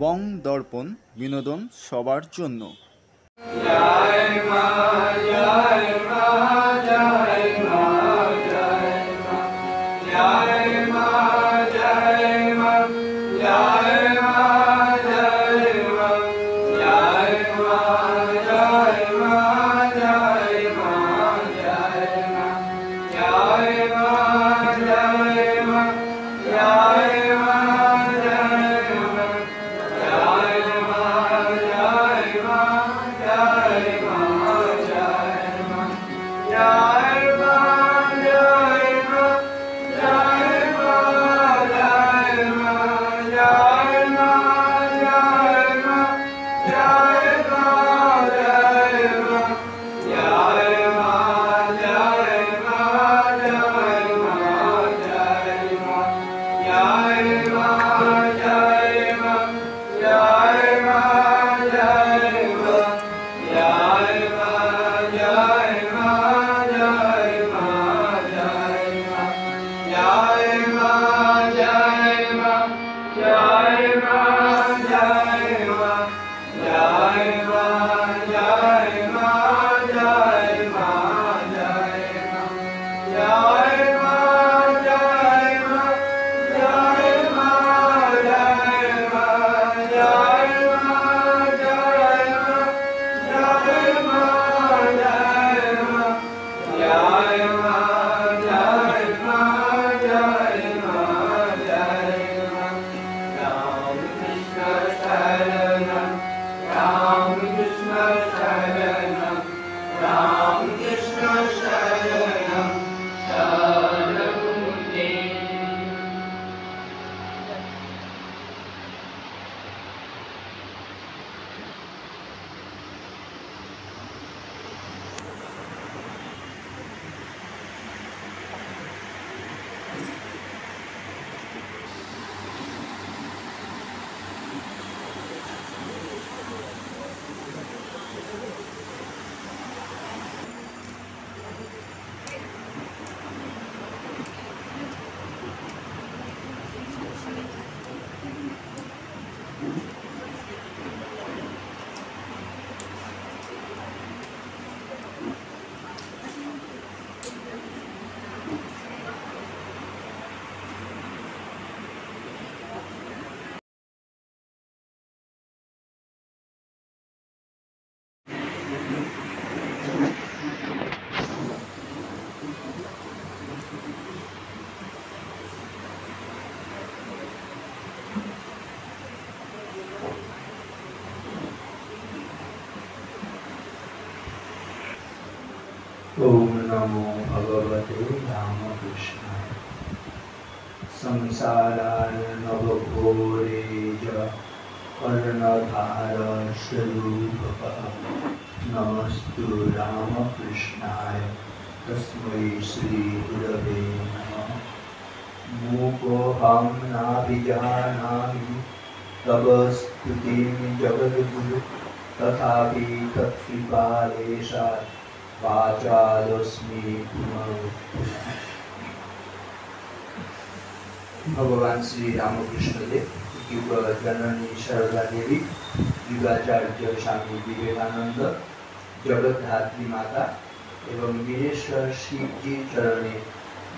বং দর্পণ বিনোদন সবার জন্য। ओम नमो भगवते रामकृष्णाय। संसाराय नवघोरे च कर्णधार स्वरूपः नमस्तु रामकृष्णाय तस्मै श्री गुरवे नमः। मूकोऽहं नाभिजानामि तव स्तुतिं जगद्गुरु तथापि तत्कृपालेशात् वाचालोऽस्मि भगवान श्री रामकृष्ण देव, युग जननी शारदा देवी, युगाचार्य स्वामी विवेकानंद, जगद्धात्री माता एवं वीरेश्वर शिव जी चरणे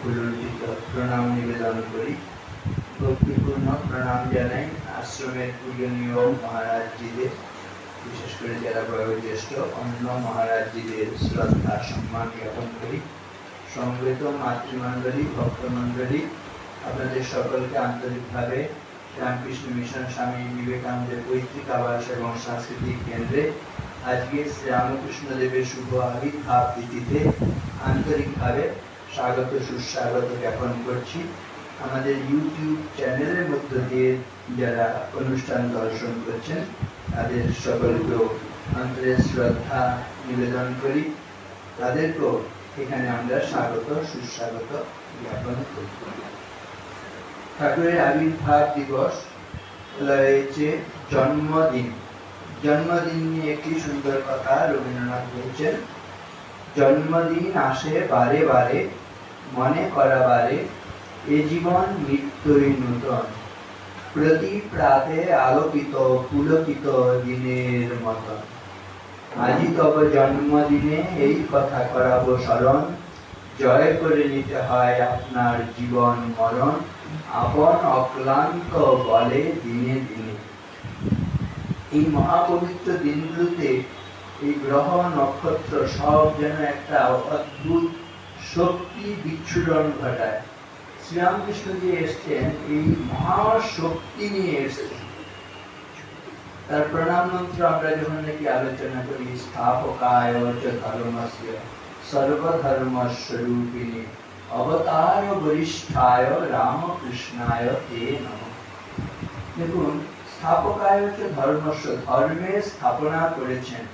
भूलुंठित प्रणाम निवेदन करी भक्तिपूर्ण प्रणाम जानाई आश्रमेर पूजनीय महाराज जी विशेष করে যারা বয়োজ্যেষ্ঠ অন্য মহারাজজিদের শ্রদ্ধা সম্মান জ্ঞাপন করি। সমবেত মাতৃমণ্ডলী ভক্তমণ্ডলী, আপনাদের সকলকে আন্তরিকভাবে রামকৃষ্ণ মিশন স্বামী বিবেকানন্দের পৈতৃক আবাস এবং সাংস্কৃতিক কেন্দ্রে আজকে শ্রী রামকৃষ্ণ দেবের শুভ আবির্ভাব তিথিতে আন্তরিকভাবে স্বাগত সুস্বাগত জ্ঞাপন করছি। আমাদের ইউটিউব চ্যানেলের মধ্য দিয়ে যারা অনুষ্ঠান দর্শন করছেন তাদের সকলকেও অন্তরের শ্রদ্ধা নিবেদন করি। তাদেরকেও এখানে আমরা স্বাগত সুস্বাগত জ্ঞাপন করি। ঠাকুরের আবির্ভাব দিবস বলা হয়েছে জন্মদিন। জন্মদিন নিয়ে একটি সুন্দর কথা রবীন্দ্রনাথ বলছেন, জন্মদিন আসে বারে বারে, মনে করা বারে, এ জীবন নিত্যই নূতন, প্রতি প্রাতে আলোকিত পুলকিত দিনের মতন। আজি তব জন্মদিনে এই কথা করাবো স্মরণ, জয় করে নিতে হয় আপনার জীবন মরণ, আপন অক্লান্ত বলে দিনে দিনে। এই মহাপবিত্র দিনগুলোতে এই গ্রহ নক্ষত্র সব যেন একটা অদ্ভুত শক্তি বিচ্ছুরণ ঘটায়। শ্রীরামকৃষ্ণ যে এসছেন এই মহাশক্তি নিয়ে এসছেন। তার প্রণাম মন্ত্র আমরা যখন নাকি আলোচনা করি, স্থাপকায় চ ধর্মস্য সর্বধর্মস্বরূপিণে অবতার বরিষ্ঠায় রামকৃষ্ণায় তে নমঃ। দেখুন, স্থাপকায় চ ধর্মস্য, ধর্মের স্থাপনা করেছেন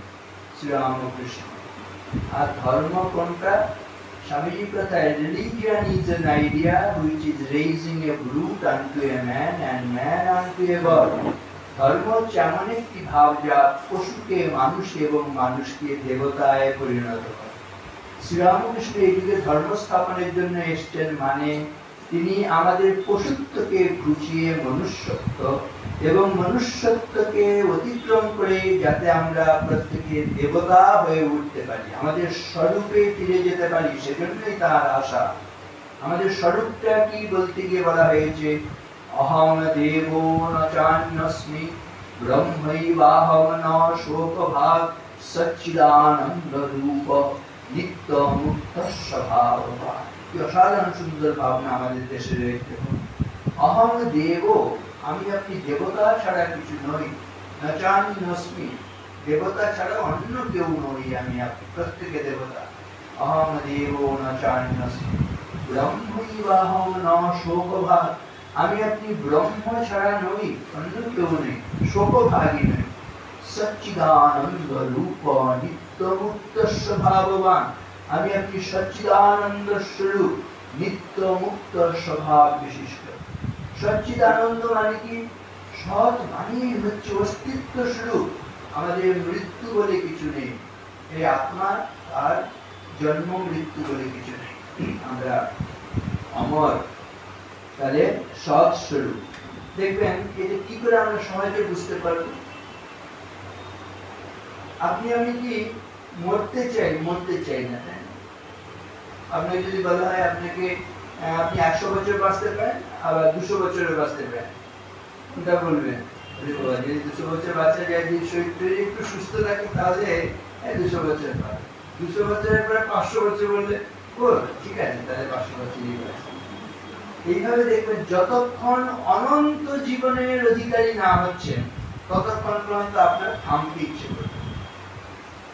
শ্রীরামকৃষ্ণ। আর ধর্ম কোনটা? স্বামীজি কথায়, religion is an idea which is raising a brute unto a man and man unto a god. ধর্ম হচ্ছে এমন একটি ভাব যা পশুকে মানুষে এবং মানুষকে দেবতায় পরিণত করে। শ্রীরামকৃষ্ণ এই যুগে ধর্ম স্থাপনের জন্য এসছেন, মানে তিনি আমাদের পশুত্বকে ঘুচিয়ে মনুষ্যত্ব এবং মনুষ্যত্বকে অতিক্রম করে যাতে আমরা প্রত্যেকে দেবতা হয়ে উঠতে পারি, আমাদের স্বরূপে ফিরে যেতে পারি, সেজন্যই তার আশা। আমাদের স্বরূপটা কি বলতে গিয়ে বলা হয়েছে, অহং দেবো ন চান্যস্মি ব্রহ্মৈবাহং ন শোকভাগ সচ্চিদানন্দ রূপ নিত্য মুক্ত স্বভাববান। কি অসাধারণ সুন্দর ভাবনা আমাদের দেশে রয়েছে। অহং দেব, আমি আপনি দেবতা ছাড়া কিছু নই, ন চান্যস্মি, দেবতা ছাড়া অন্য কেউ নই, আমি আপনি প্রত্যেকে দেবতা। অহং দেব ন চান্যস্মি ব্রহ্মৈবাহং ন শোকভাগ, আমি আপনি ব্রহ্ম ছাড়া নই, অন্য কেউ নেই, শোকভাগী নই। সচ্চিদানন্দ রূপ নিত্য মুক্ত স্বভাববান, আমি আপনি সচ্চিদানন্দ স্বরূপ, নিত্য মুক্ত স্বভাব বিশিষ্ট। সচ্চিদানন্দ মানে কি? সৎ মানেই হচ্ছে অস্তিত্ব স্বরূপ, আমাদের মৃত্যু বলে কিছু নেই, এই আত্মা আর জন্ম মৃত্যু বলে কিছু নেই, আমরা অমর। তাহলে সৎ স্বরূপ। দেখবেন এটা কি করে আমরা সহজে বুঝতে পারব। আপনি আমি কি মরতে চাই? মরতে চাই না, তাই না? আপনাকে যদি বলা হয় আপনাকে আপনি 100 বছর বাঁচতে পারেন, আবার 200 বছরও বাঁচতে পারেন, কোনটা বলবেন? যদি 200 বছর বাঁচা যায়, যদি শরীর একটু সুস্থ থাকে, তাহলে 200 বছর পাবে। 200 বছরের পরে 500 বছর বললে ও ঠিক আছে, তাহলে 500 বছরই বাঁচবে। এইভাবে দেখবেন যতক্ষণ অনন্ত জীবনের অধিকারী না হচ্ছেন, ততক্ষণ পর্যন্ত আপনার থামতে ইচ্ছে করবে।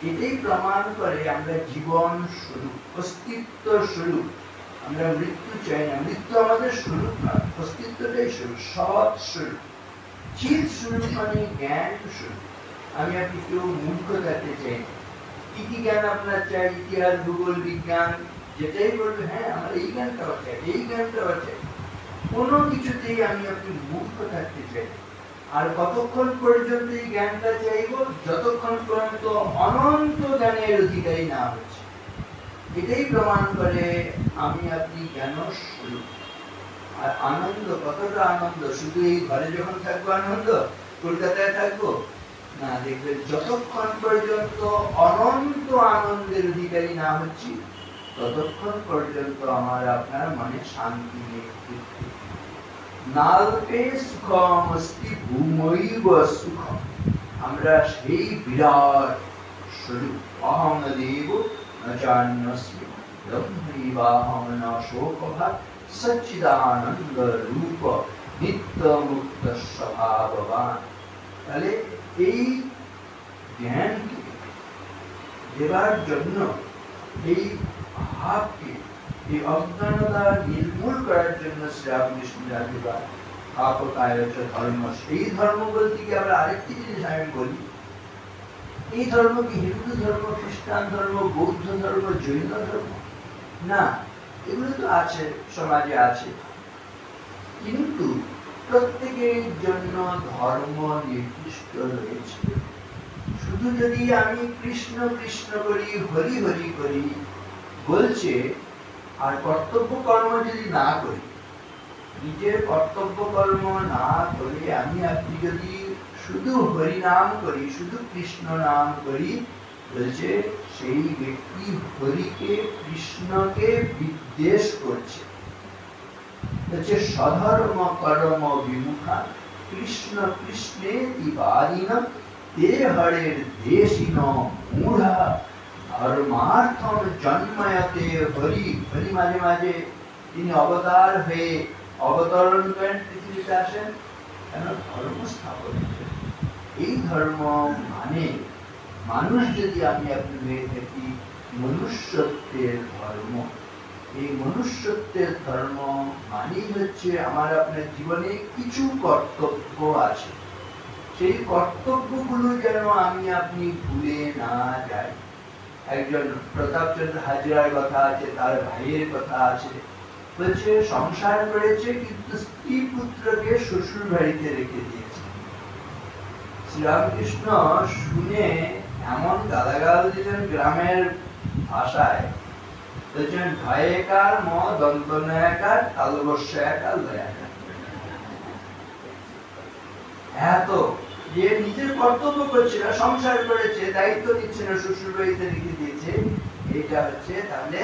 এটাই প্রমাণ করে আমরা জীবন স্বরূপ, অস্তিত্ব স্বরূপ, আমরা মৃত্যু চাই না। মৃত্যু আমাদের স্বরূপ না, অস্তিত্বটাই স্বরূপ, সৎ স্বরূপ, চিৎ স্বরূপ মানে জ্ঞান স্বরূপ। আমি আপনি কেউ মূর্খ থাকতে চাই না। কি কি জ্ঞান আপনার চাই? ইতিহাস, ভূগোল, বিজ্ঞান, যেটাই বলবে হ্যাঁ আমার এই জ্ঞানটাও চাই, এই জ্ঞানটাও চাই। কোনো কিছুতেই আমি আপনি মূর্খ থাকতে চাই। আর কতক্ষণ পর্যন্ত এই জ্ঞানটা চাইব? যতক্ষণ পর্যন্ত অনন্ত জ্ঞানের অধিকারী না হচ্ছে। এটাই প্রমাণ করে আমি আপনি জ্ঞান স্বরূপ। আর আনন্দ, কতটা আনন্দ! শুধু এই ঘরে যখন থাকবো আনন্দ, কলকাতায় থাকবো না, দেখবেন যতক্ষণ পর্যন্ত অনন্ত আনন্দের অধিকারী না হচ্ছি, ততক্ষণ পর্যন্ত আমার আপনার মনে শান্তি নেই। নাল্পে সুখম অস্তি ভূমৈব সুখম, আমরা সেই বিরাট স্বরূপ। অহং দেব ন চান্যস্মি ব্রহ্মৈবাহং ন শোকভাগ সচ্চিদানন্দ রূপ নিত্য মুক্ত স্বভাববান। তাহলে এই জ্ঞানকে দেবার জন্য, এই ভাবকে, এই অজ্ঞানতা নির্মূল করার জন্য শ্রীরামকৃষ্ণের আশীর্বাদ। স্থাপকায় চ ধর্ম, এই ধর্ম বলতে কি আবার আরেকটি জিনিস আমি বলি, এই ধর্ম কি হিন্দু ধর্ম, খ্রিস্টান ধর্ম, বৌদ্ধ ধর্ম, জৈন ধর্ম না, এগুলো তো আছে, সমাজে আছে, কিন্তু প্রত্যেকের জন্য ধর্ম নির্দিষ্ট রয়েছে। শুধু যদি আমি কৃষ্ণ কৃষ্ণ করি, হরি হরি করি বলছে, আর কর্তব্য কর্ম যদি না করি, নিজের কর্তব্য কর্ম না করে আমি আপনি যদি শুধু হরি নাম করি, শুধু কৃষ্ণ নাম করি, বলছে সেই ব্যক্তি হরিকে কৃষ্ণকে বিদ্বেষ করছে। বলছে স্বধর্ম কর্ম বিমুখা কৃষ্ণ কৃষ্ণে দিবাদিন তে হরের দেশিন মূঢ়া ধর্মার্থম জন্ময়তে হরি। হরি মাঝে মাঝে তিনি অবতার হয়ে অবতরণ করেন, পৃথিবীতে আসেন কেন? ধর্ম স্থাপন। এই ধর্ম মানে মানুষ যদি আমি আপনি হয়ে থাকি মনুষ্যত্বের ধর্ম। এই মনুষ্যত্বের ধর্ম মানেই হচ্ছে আমার আপনার জীবনে কিছু কর্তব্য আছে, সেই কর্তব্যগুলো যেন আমি আপনি ভুলে না যাই। একজন প্রতাপচন্দ্র হাজরার কথা আছে, তার ভাইয়ের কথা আছে, বলছে সংসার করেছে কিন্তু স্ত্রী পুত্রকে শ্বশুর বাড়িতে রেখে দিয়েছে। শ্রীরামকৃষ্ণ শুনে এমন গালাগাল দিলেন গ্রামের ভাষায়, বলছেন ভয়েকার ম দন্ত নয়াকার তালবস্যাকার লয়াকার। এত যে নিজের কর্তব্য করছে না, সংসার করেছে, দায়িত্ব নিচ্ছে না, শ্বশুর বাড়িতে রেখে দিয়েছে, এটা হচ্ছে তাহলে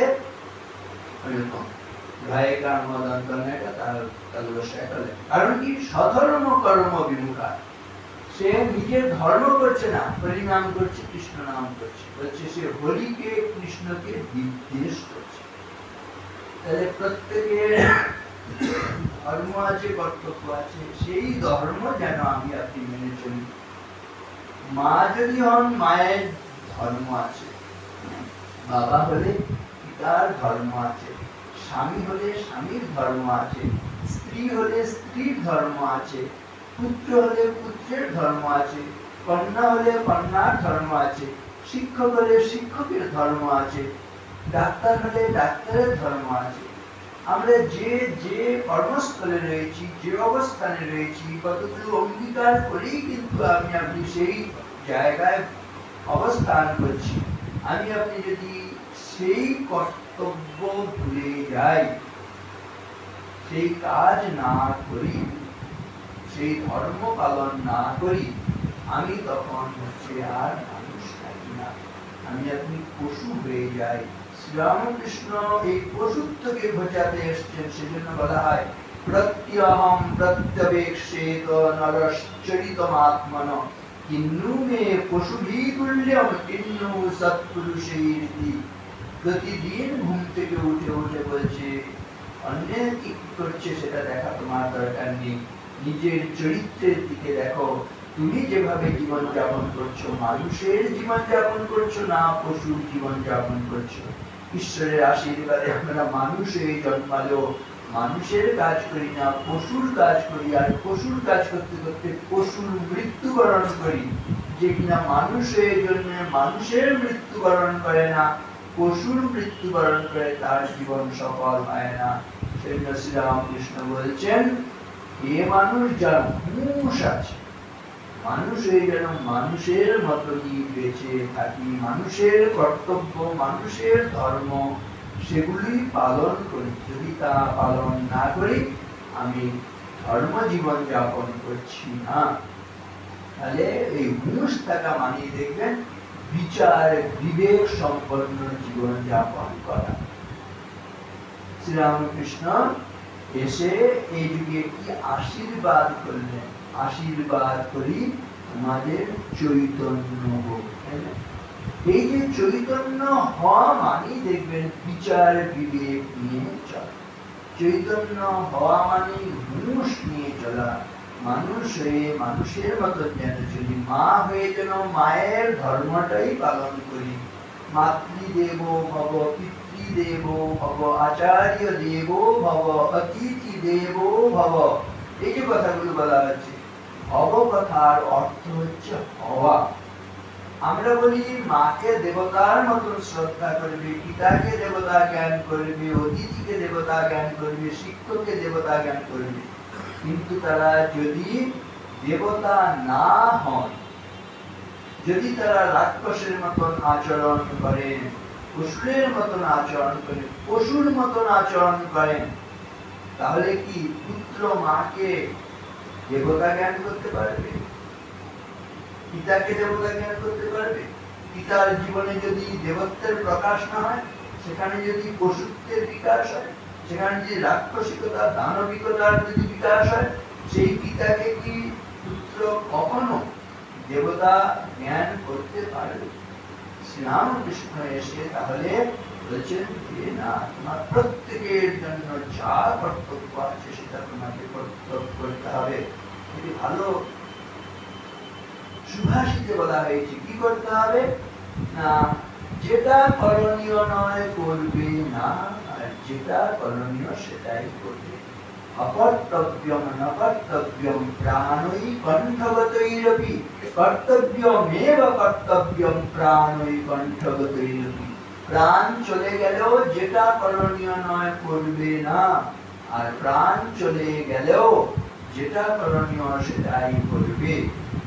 ভয়েকার ম দন্ত নয়াকার তালবস্যাকার। কারণ কি? স্বধর্ম কর্ম বিমুখা। সে নিজের ধর্ম করছে না, হরি নাম করছে, কৃষ্ণ নাম করছে, বলছে সে হরিকে কৃষ্ণকে বিদ্বেষ করছে। তাহলে প্রত্যেকের ধর্ম আছে, কর্তব্য আছে, সেই ধর্ম যেন আমি আপনি মেনে চলি। মা যদি হন, মায়ের ধর্ম আছে, বাবা হলে পিতার ধর্ম আছে, স্বামী হলে স্বামীর ধর্ম আছে, স্ত্রী হলে স্ত্রীর ধর্ম আছে, পুত্র হলে পুত্রের ধর্ম আছে, কন্যা হলে কন্যার ধর্ম আছে, শিক্ষক হলে শিক্ষকের ধর্ম আছে, ডাক্তার হলে ডাক্তারের ধর্ম আছে। আমরা যে যে কর্মস্থলে রয়েছি, যে অবস্থানে রয়েছি, কতগুলো অঙ্গীকার করেই কিন্তু আমি আপনি সেই জায়গায় অবস্থান করছি। আমি আপনি যদি সেই কর্তব্য ভুলে যাই, সেই কাজ না করি, সেই ধর্ম পালন না করি, আমি তখন হচ্ছে আর মানুষ থাকি না, আমি আপনি পশু হয়ে যাই। শ্রীরামকৃষ্ণ এই পশুত্বকে ঘোচাতে এসছেন, সেজন্য বলা হয় প্রত্যহম প্রত্যবেক্ষেত নরশ্চরিতমাত্মন কিন্নু মে পশুভিতুল্যম কিন্নু সৎপুরুষেরিতি। প্রতিদিন ঘুম থেকে উঠে উঠে বলছে অন্যের কি করছে সেটা দেখা তোমার দরকার নেই, নিজের চরিত্রের দিকে দেখো। তুমি যেভাবে জীবন যাপন করছো, মানুষের জীবন যাপন করছো না পশুর জীবন যাপন করছো। ঈশ্বরের আশীর্বাদে আমরা মানুষ হয়ে জন্মালেও মানুষের কাজ করি না, পশুর কাজ করি, আর পশুর কাজ করতে করতে পশুর মৃত্যুবরণ করি। যে কিনা মানুষ হয়ে জন্মে মানুষের মৃত্যুবরণ করে না, পশুর মৃত্যুবরণ করে, তার জীবন সফল হয় না। সেজন্য শ্রীরামকৃষ্ণ বলছেন এ মানুষ যার হুঁশ আছে, মানুষ হয়ে যেন মানুষের মতনই বেঁচে থাকি, মানুষের কর্তব্য, মানুষের ধর্ম সেগুলি পালন করি। যদি তা পালন না করি, আমি ধর্ম জীবন যাপন করছি না। তাহলে এই হুঁশ থাকা মানিয়ে দেখবেন বিচার বিবেক সম্পন্ন জীবন যাপন করা। শ্রীরামকৃষ্ণ এসে এই যুগে কি আশীর্বাদ করলেন, আশীর্বাদ করি আমাদের চৈতন্য হোক। এই যে চৈতন্য হওয়া মানে দেখবেন বিচার বিবেক নিয়ে চলা, চৈতন্য হওয়া মানে হুঁশ নিয়ে চলা, মানুষ হয়ে মানুষের মতন যেন চলি, মা হয়ে যেন মায়ের ধর্মটাই পালন করি। মাতৃদেব ভব, পিতৃদেব ভব, আচার্য দেব ভব, অতিথি দেব ভব। এই যে কথাগুলো বলা হচ্ছে, ভব কথার অর্থ হচ্ছে হওয়া। আমরা বলি মাকে দেবতার মতন শ্রদ্ধা করবে, পিতাকে দেবতা জ্ঞান করবে, অতিথিকে দেবতা জ্ঞান করবে, শিক্ষককে দেবতা জ্ঞান করবে, কিন্তু তারা যদি দেবতা না হন, যদি তারা রাক্ষসের মতন আচরণ করেন, অসুরের মতন আচরণ করেন, পশুর মতন আচরণ করেন, তাহলে কি পুত্র মাকে দেবতা জ্ঞান করতে পারবে? পিতাকে দেবতা জ্ঞান করতে পারবে? পিতার জীবনে যদি দেবত্বের প্রকাশ না হয়, সেখানে যদি পশুত্বের বিকাশ হয়, সেখানে যদি রাক্ষসিকতা দানবিকতার যদি বিকাশ হয়, সেই পিতাকে কি পুত্র কখনো দেবতা জ্ঞান করতে পারবে? শ্রীরামকৃষ্ণ এসে তাহলে বলছেন যে না, তোমার প্রত্যেকের জন্য যা কর্তব্য আছে সেটা তোমাকে কর্তব্য করতে হবে। এটি ভালো সুভাষিতে বলা হয়েছে, কি করতে হবে না, যেটা করণীয় নয় করবে না, আর যেটা করণীয় সেটাই করবে। অকর্তব্যম ন কর্তব্যম প্রাণৈ কণ্ঠগতৈরপি কর্তব্যমেব কর্তব্যম প্রাণৈ কণ্ঠগতৈরপি। প্রাণ চলে গেলেও যেটা করণীয় নয় করবে না, আর প্রাণ চলে গেলেও যেটা করণীয় সেটাই করবে।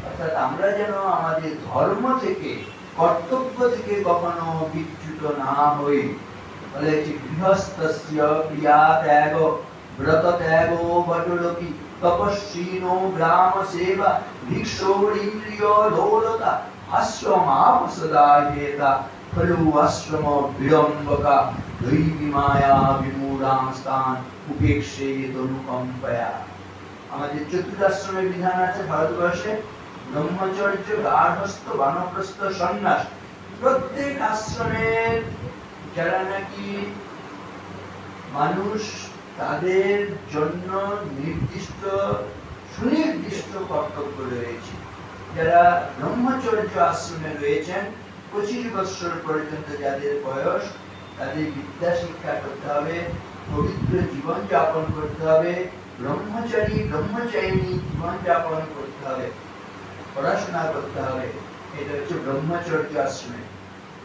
অর্থাৎ আমরা যেন আমাদের ধর্ম থেকে, কর্তব্য থেকে কখনো বিচ্যুত না হই। বলে গৃহস্থস্য ক্রিয়া ত্যাগ ব্রত ত্যাগ বটুরপি তপস্বিনো গ্রাম সেবা ভিক্ষোরিন্দ্রিয় লোলতা আশ্রমাপ সদা হেতা খলু আশ্রম বিড়ম্বকা দৈবী মায়া বিমূঢ়াস্তান উপেক্ষেত অনুকম্পয়া। আমাদের চতুরাশ্রমের বিধান আছে ভারতবর্ষে, ব্রহ্মচর্য, গার্হস্থ্য, বানপ্রস্থ, সন্ন্যাস। প্রত্যেক আশ্রমের যারা নাকি মানুষ, তাদের জন্য নির্দিষ্ট সুনির্দিষ্ট কর্তব্য রয়েছে। যারা ব্রহ্মচর্য আশ্রমে রয়েছেন, 25 বছর পর্যন্ত যাদের বয়স, তাদের বিদ্যা শিক্ষা করতে হবে, পবিত্র জীবন যাপন করতে হবে, ব্রহ্মচারী ব্রহ্মচারিণী জীবন যাপন করতে হবে, পড়াশোনা করতে হবে। এটা হচ্ছে ব্রহ্মচর্য আশ্রমে।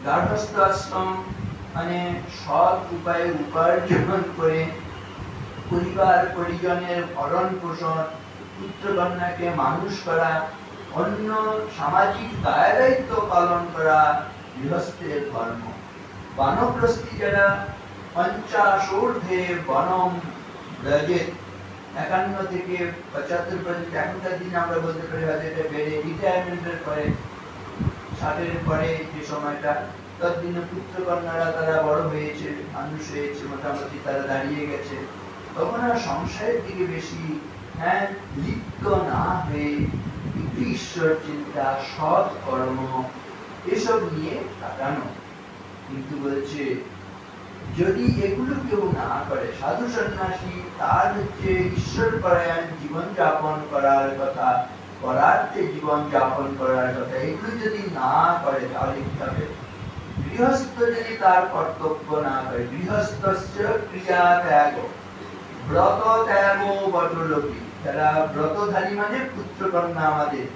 গার্হস্থ আশ্রম মানে সৎ উপায়ে উপার্জন করে পরিবার পরিজনের ভরণ পোষণ, পুত্র কন্যাকে মানুষ করা, অন্য সামাজিক দায় দায়িত্ব পালন করা গৃহস্থের ধর্ম। বানপ্রস্থি যারা 50 ঊর্ধ্বে বনম ব্রজেত, 51 থেকে 75 পর্যন্ত, এখনকার দিনে আমরা বলতে পারি হয়তো এটা বেড়ে রিটায়ারমেন্টের পরে, 60-এর পরে যে সময়টা, ততদিনে পুত্র কন্যারা তারা বড় হয়েছে, মানুষ হয়েছে, মোটামুটি তারা দাঁড়িয়ে গেছে, তখন আর সংসারের দিকে বেশি লিপ্ত না হয়ে একটু ঈশ্বর চিন্তা, সৎ কর্ম এসব নিয়ে কাটানো। কিন্তু বলছে যদি এগুলো কেউ না করে, সাধু সন্ন্যাসী তার হচ্ছে ঈশ্বর পরায়ণ জীবন যাপন করার কথা, পরার্থে জীবন যাপন করার কথা, এগুলো যদি না করে তাহলে কি হবে? গৃহস্থ যদি তার কর্তব্য না করে, গৃহস্থস্য ক্রিয়া ত্যাগ ব্রত ত্যাগ বটুরপি, যারা ব্রতধারী মানে পুত্র কন্যা আমাদের,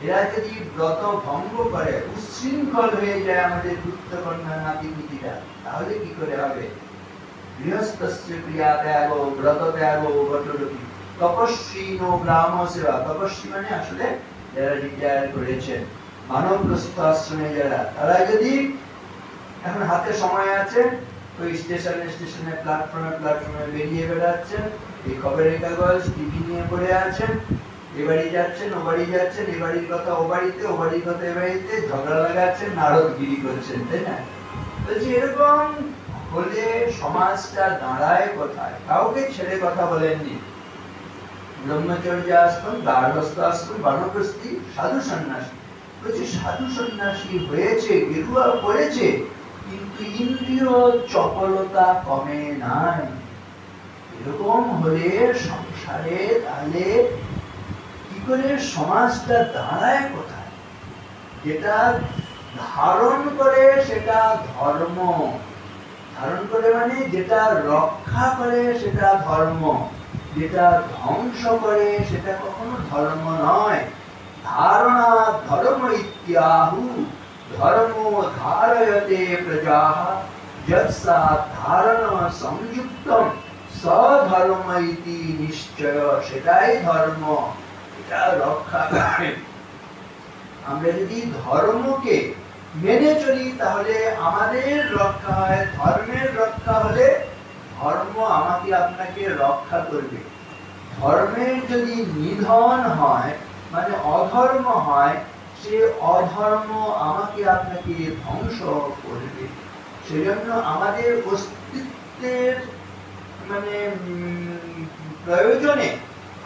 এরা যদি ব্রত ভঙ্গ করে, উচ্ছৃঙ্খল হয়ে যায় আমাদের পুত্র কন্যা নাতি পুতিরা, তাহলে কি করে হবে? গৃহস্থস্য ক্রিয়া ত্যাগ ব্রত ত্যাগ বটুরপি তপস্বিনো গ্রাম সেবা। তপস্বী মানে আসলে যারা রিটায়ার করেছেন, মানবগ্রস্ত আশ্রমে যারা, তারা যদি এখন হাতে সময় আছে, ওই স্টেশনে প্ল্যাটফর্মে বেরিয়ে বেড়াচ্ছেন, এই খবরের কাগজ টিভি নিয়ে পড়ে আছেন, এ বাড়ি যাচ্ছেন, ও বাড়ি যাচ্ছেন, এ বাড়ির কথা ও বাড়িতে, ও বাড়ির কথা এ বাড়িতে, ঝগড়া লাগাচ্ছেন, নারদগিরি করছেন, তাই না? বলছি এরকম হলে সমাজটা দাঁড়ায় কোথায়? কাউকে ছেড়ে কথা বলেননি। ব্রহ্মচর্য আশ্রম, গার্হস্থ আশ্রম, বানপ্রস্থি, সাধু সন্ন্যাসী। বলছি সাধু সন্ন্যাসী হয়েছে, গেরুয়া পড়েছে, কিন্তু ইন্দ্রিয় চপলতা কমে নাই। এরকম হলে সংসারে তাহলে কি করে সমাজটা দাঁড়ায় কোথায়? যেটা ধারণ করে সেটা ধর্ম, ধারণ করে মানে যেটা রক্ষা করে সেটা ধর্ম, যেটা ধ্বংস করে সেটা কখনো ধর্ম নয়। ধারণা ধর্ম ইত্যাহু ধর্ম ধারয়তে প্রজাঃ যৎসা ধারণ সংযুক্তম সধর্ম ইতি নিশ্চয়। সেটাই ধর্ম, এটা রক্ষা করে। আমরা যদি ধর্মকে মেনে চলি তাহলে আমাদের রক্ষা হয়, ধর্মের রক্ষা হলে ধর্ম আমাকে আপনাকে রক্ষা করবে। ধর্মের যদি নিধন হয় মানে অধর্ম হয়, সে অধর্ম আমাকে আপনাকে ধ্বংস করবে। সেজন্য আমাদের অস্তিত্বের মানে প্রয়োজনে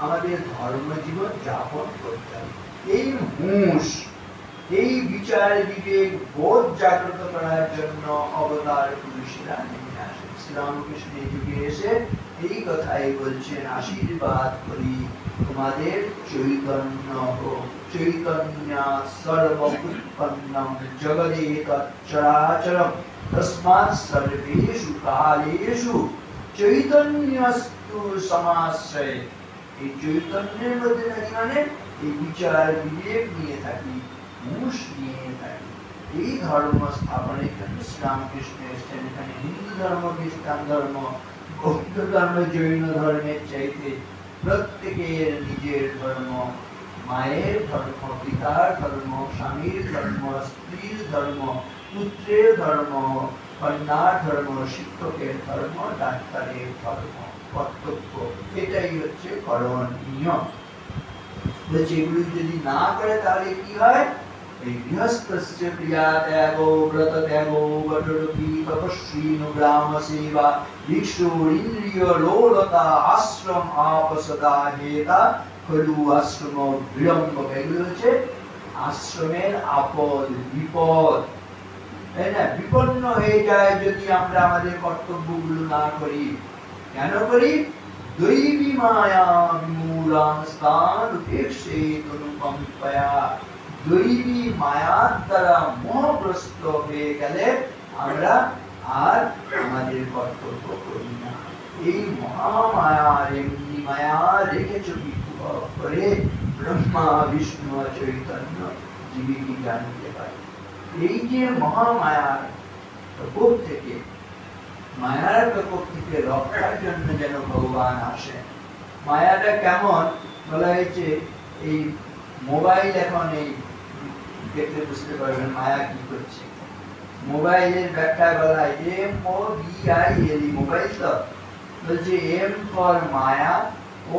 আমাদের ধর্ম জীবন যাপন করতে হবে। এই হুঁশ, এই বিচার বিবেক বোধ জাগ্রত করার জন্য অবতার পুরুষেরা নেমে আসেন। শ্রীরামকৃষ্ণ এই যুগে এসে এই কথাই বলছেন, আশীর্বাদ করি তোমাদের চৈতন্য হোক। চৈতন্য সর্বোৎপন্নম জগদে তচ্চরাচরম তস্মাৎ সর্বেষু কালেষু চৈতন্যস্তু সমাশ্রয়ে। এই চৈতন্যের মধ্যে থাকি মানে এই বিচার বিবেক নিয়ে থাকি, হুঁশ নিয়ে থাকি। এই ধর্ম স্থাপনের জন্য শ্রীরামকৃষ্ণ এসেছেন। এখানে হিন্দু ধর্ম, খ্রিস্টান ধর্ম, বৌদ্ধ ধর্ম, জৈন ধর্মের চাইতে প্রত্যেকের নিজের ধর্ম, মায়ের ধর্ম, পিতার ধর্ম, স্বামীর ধর্ম, স্ত্রীর ধর্ম, পুত্রের ধর্ম, কন্যার ধর্ম, শিক্ষকের ধর্ম, ডাক্তারের ধর্ম, কর্তব্য, এটাই হচ্ছে করণীয়। যেগুলি যদি না করে তাহলে কি হয়? এই গৃহস্থস্য ক্রিয়া ত্যাগ, ব্রত ত্যাগ, বটরূপী তপস্বী গ্রাম সেবা, ভিক্ষু ইন্দ্রিয় লোলতা, আশ্রম আপসদা হেতা খলু আশ্রম বিড়ম্ব। এগুলো হচ্ছে আশ্রমের আপদ বিপদ, তাই না? বিপন্ন হয়ে যায় যদি আমরা আমাদের কর্তব্যগুলো না করি। কেন করি? দৈবী মায়া বিমূলাং স্থান উপেক্ষেত অনুকম্পয়া। দৈবী মায়ার দ্বারা মোহগ্রস্ত হয়ে গেলে আমরা আর আমাদের কর্তব্য করি না। এই মহামায়ার এমনি মায়া রেখেছ করে ব্রহ্মা বিষ্ণু চৈতন্য জীবিকি জানতে পারে। এই যে মহামায়ার প্রকোপ থেকে, মায়ার প্রকোপ থেকে রক্ষার জন্য যেন ভগবান আসেন। মায়াটা কেমন বলা হয়েছে, এই মোবাইল এখন এই দেখলে বুঝতে পারবেন মায়া কি করছে। মোবাইলের ব্যাখ্যা বলা হয় MOBILE, মোবাইল তো বলছে M for Maya,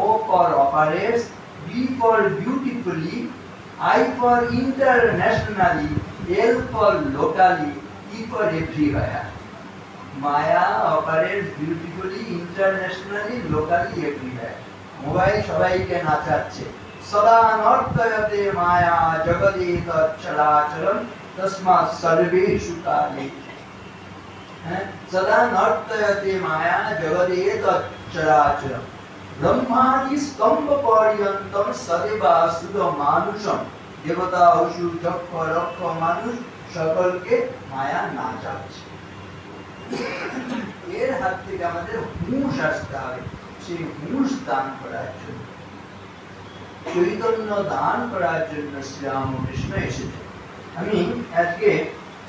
O for operates, B for beautifully, I for internationally, L for locally, E for everywhere. Maya operates beautifully, internationally, locally, everywhere. Mobile সবাইকে নাচাচ্ছে। সদা নর্তয়তে মায়া জগদে তচ্চরাচরম তস্মাৎ সর্বেষু কালেষু। সদা নর্তয়তে মায়া জগদে তচ্চরাচরম ব্রহ্মাদি স্তম্ভ পর্যন্তম সদেবাসুর মানুষম। দেবতা, অসুর, যক্ষ, রক্ষ, মানুষ সকলকে মায়া নাচাচ্ছে। এর হাত থেকে আমাদের হুঁশ আসতে হবে। সেই হুঁশ দান করার জন্য, চৈতন্য দান করার জন্য শ্রীরামকৃষ্ণ এসেছে। আমি আজকে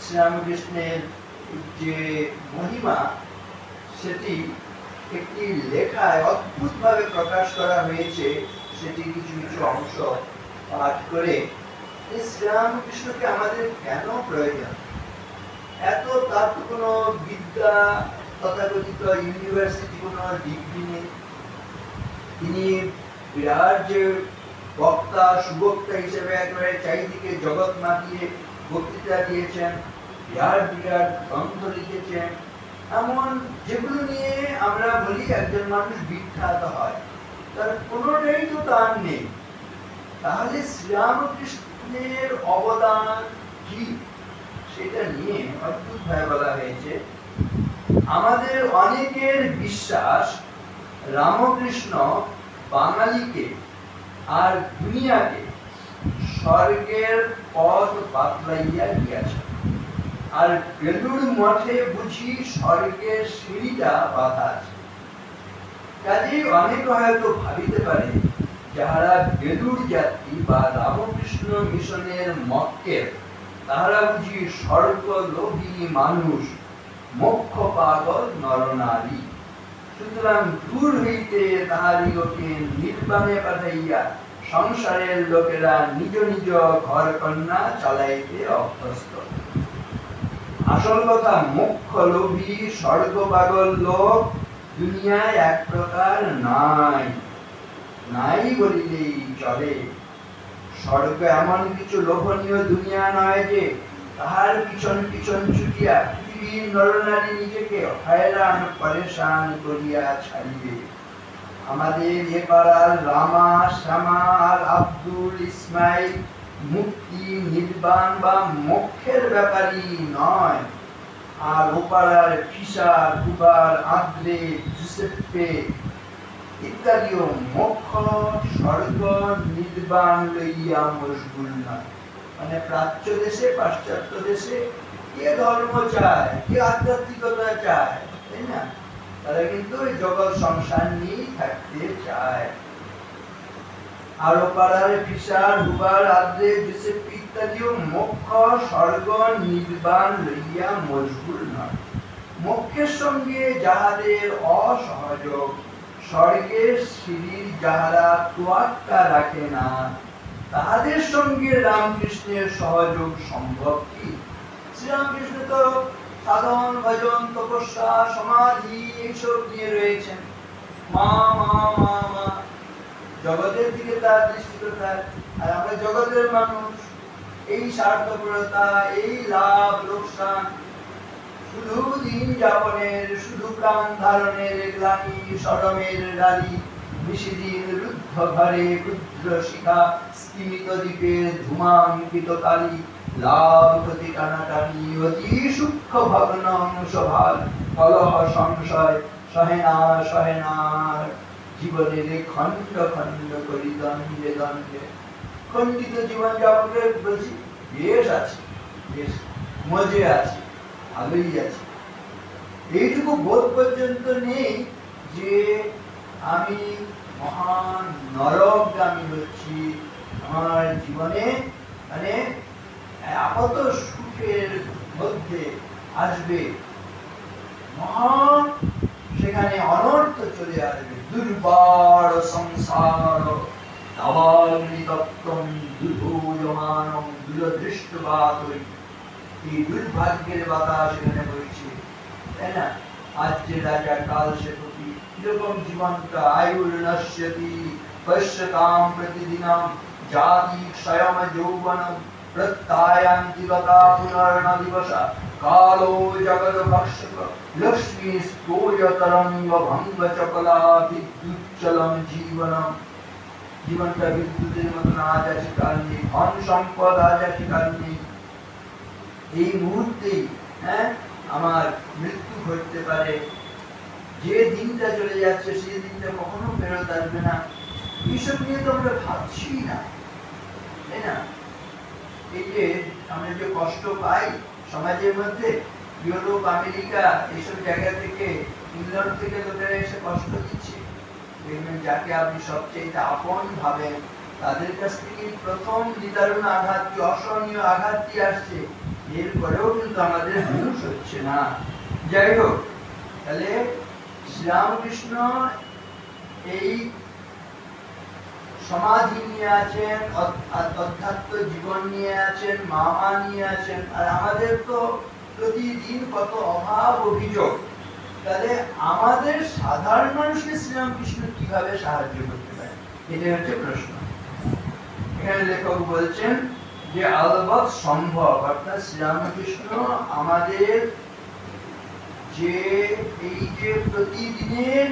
শ্রীরামকৃষ্ণের যে মহিমা সেটি একটি লেখায় অদ্ভুত ভাবে প্রকাশ করা হয়েছে। সেটি কিছু কিছু অংশ পাঠ করে শ্রীরামকৃষ্ণকে আমাদের কেন প্রয়োজন। এত তার তো কোনো বিদ্যা, তথাকথিত ইউনিভার্সিটি কোনো ডিগ্রি নেই। তিনি বিরাট যে বক্তা, সুবক্তা হিসেবে একেবারে চারিদিকে জগৎ মাতিয়ে বক্তৃতা দিয়েছেন, বিরাট বিরাট গ্রন্থ লিখেছেন, এমন যেগুলো নিয়ে আমরা বলি একজন মানুষ বিখ্যাত হয়, তার কোনোটাই তো তার নেই। তাহলে শ্রীরামকৃষ্ণের অবদান কি সেটা নিয়ে অদ্ভুত ভাবে বলা হয়েছে। আমাদের অনেকের বিশ্বাস রামকৃষ্ণ বাঙালিকে আর দুনিয়াকে স্বর্গের পথ বাতলাইয়া দিয়েছে। আর বেলুড় মঠে বুঝি স্বর্গের সিঁড়িটা বাঁধা আছে। কাজেই অনেকে হয়তো ভাবিতে পারে যাহারা বেলুড় যাত্রী বা রামকৃষ্ণ মিশনের মক্কেল, তাহারা বুঝি স্বর্গলোভী মানুষ, মোক্ষ পাগল নরনারী। সুতরাং দূর হইতে তাহাদিগকে নির্বাণে পাঠাইয়া সংসারের লোকেরা নিজ নিজ ঘর কন্যা চালাইতে অভ্যস্ত। আসল কথা, মোক্ষ লোভী স্বর্গ পাগল লোক দুনিয়ায় এক প্রকার নাই, নাই বলিলেই চলে। স্বর্গ এমন কিছু লোভনীয় দুনিয়া নয় যে তাহার পিছন পিছন ছুটিয়া পৃথিবীর নরনারী নিজেকে হয়রান পরেশান করিয়া ছাড়িবে। আমাদের এ পাড়ার রামা, শ্যামা আর আব্দুল ইসমাইল মুক্তি, নির্বাণ বা মোক্ষের ব্যাপারই নয়। আর ও পাড়ার ফিসার, কুবার, আদ্রে, জুসেপ্পে ইত্যাদিও মোক্ষ, স্বর্গ, নির্বাণ লইয়া মশগুল নয়। মানে প্রাচ্য দেশে, পাশ্চাত্য দেশে কে ধর্ম চায়, কে আধ্যাত্মিকতা চায়, তাই না? তারা কিন্তু ওই জগৎ সংসার নিয়েই থাকতে চায়। আরো পাড়ার ফিসার, হুবার, আদ্রে, জুসেপ্পে ইত্যাদিও মোক্ষ, স্বর্গ, নির্বাণ লইয়া মশগুল নয়। মোক্ষের সঙ্গে যাহাদের অসহযোগ, স্বর্গের সিঁড়ির যাহারা তোয়াক্কা রাখে না, তাহাদের সঙ্গে রামকৃষ্ণের সহযোগ সম্ভব কি? শ্রীরামকৃষ্ণ তো সাধন, ভজন, তপস্যা, সমাধি এইসব নিয়ে রয়েছেন। মা মা মা মা, জগতের দিকে তার দৃষ্টি কোথায়? আর আমরা জগতের মানুষ, এই স্বার্থপরতা, এই লাভ লোকসান, শুধু দিন যাপনের, শুধু প্রাণ ধারণের গ্লানি, সরমের ডালি, নিশিদিন রুদ্ধ ঘরে ক্ষুদ্র শিখা, স্তিমিত দ্বীপের ধূমাঙ্কিত কালি, লাভ ক্ষতি টানাটানি, অতি সূক্ষ্ম ভগ্ন অংশভাগ, কলহ সংশয়, সহেনা সহেনা, জীবনের খণ্ড খণ্ড করি দ্বন্দ্বে দ্বন্দ্বে। খণ্ডিত জীবন যাপনের বলছি, বেশ আছে, বেশ মজে আছে, ভালোই আছে। এইটুকু বোধ পর্যন্ত নেই যে আমি মহান নরকগামী হচ্ছি। আমার জীবনে মানে আপাত সুখের মধ্যে আসবে মহান, সেখানে অনর্থ চলে আসবে। দুর্বার সংসার দাবাগ্নিতপ্তম দুর্ভূয়মানম দূরদৃষ্টবাতৈ। এই দুর্ভাগ্যের বাতাস এখানে বইছে, তাই না? আজ যে রাজা কাল সে পতি, এরকম জীবনটা আয়ুর নশ্যতি পশ্যতাম প্রতিদিনম জাতি ক্ষয়ম যৌবনম প্রত্যায়ান্তি গতা পুনর্ন দিবসা কালো জগৎ ভক্ষক লক্ষ্মী স্তোয়তরঙ্গ ভঙ্গ চকলা বিদ্যুচ্চলম জীবনম। জীবনটা বিদ্যুতের মতন আজ আছে কাল নেই, ধন সম্পদ আজ আছে কাল নেই। এই মুহূর্তেই আমার মৃত্যু ঘটতে পারে। যে দিনটা চলে যাচ্ছে সেই দিনটা কখনো ফেরত আসবে না। এইসব নিয়ে তো আমরা ভাবছি না, তাই না? এই যে আমরা যে কষ্ট পাই সমাজের মধ্যে, ইউরোপ, আমেরিকা এইসব জায়গা থেকে, ইংল্যান্ড থেকে লোকেরা এসে কষ্ট দিচ্ছে, দেখবেন যাকে আপনি সবচেয়ে আপন ভাবেন তাদের কাছ থেকে প্রথম নিদারুণ আঘাতটি, অসহনীয় আঘাতটি আসছে। এরপরেও কিন্তু আমাদের হুঁশ হচ্ছে না। যাই হোক, তাহলে শ্রীরামকৃষ্ণ এই সমাধি নিয়ে আছেন, অধ্যাত্ম জীবন নিয়ে আছেন, মামা নিয়ে আছেন, আর আমাদের তো প্রতিদিন কত অভাব অভিযোগ। তাহলে আমাদের সাধারণ মানুষকে শ্রীরামকৃষ্ণ কিভাবে সাহায্য করতে পারে, এটাই হচ্ছে প্রশ্ন। এখানে লেখক বলছেন যে আলবৎ সম্ভব, অর্থাৎ শ্রীরামকৃষ্ণ আমাদের যে এই যে প্রতিদিনের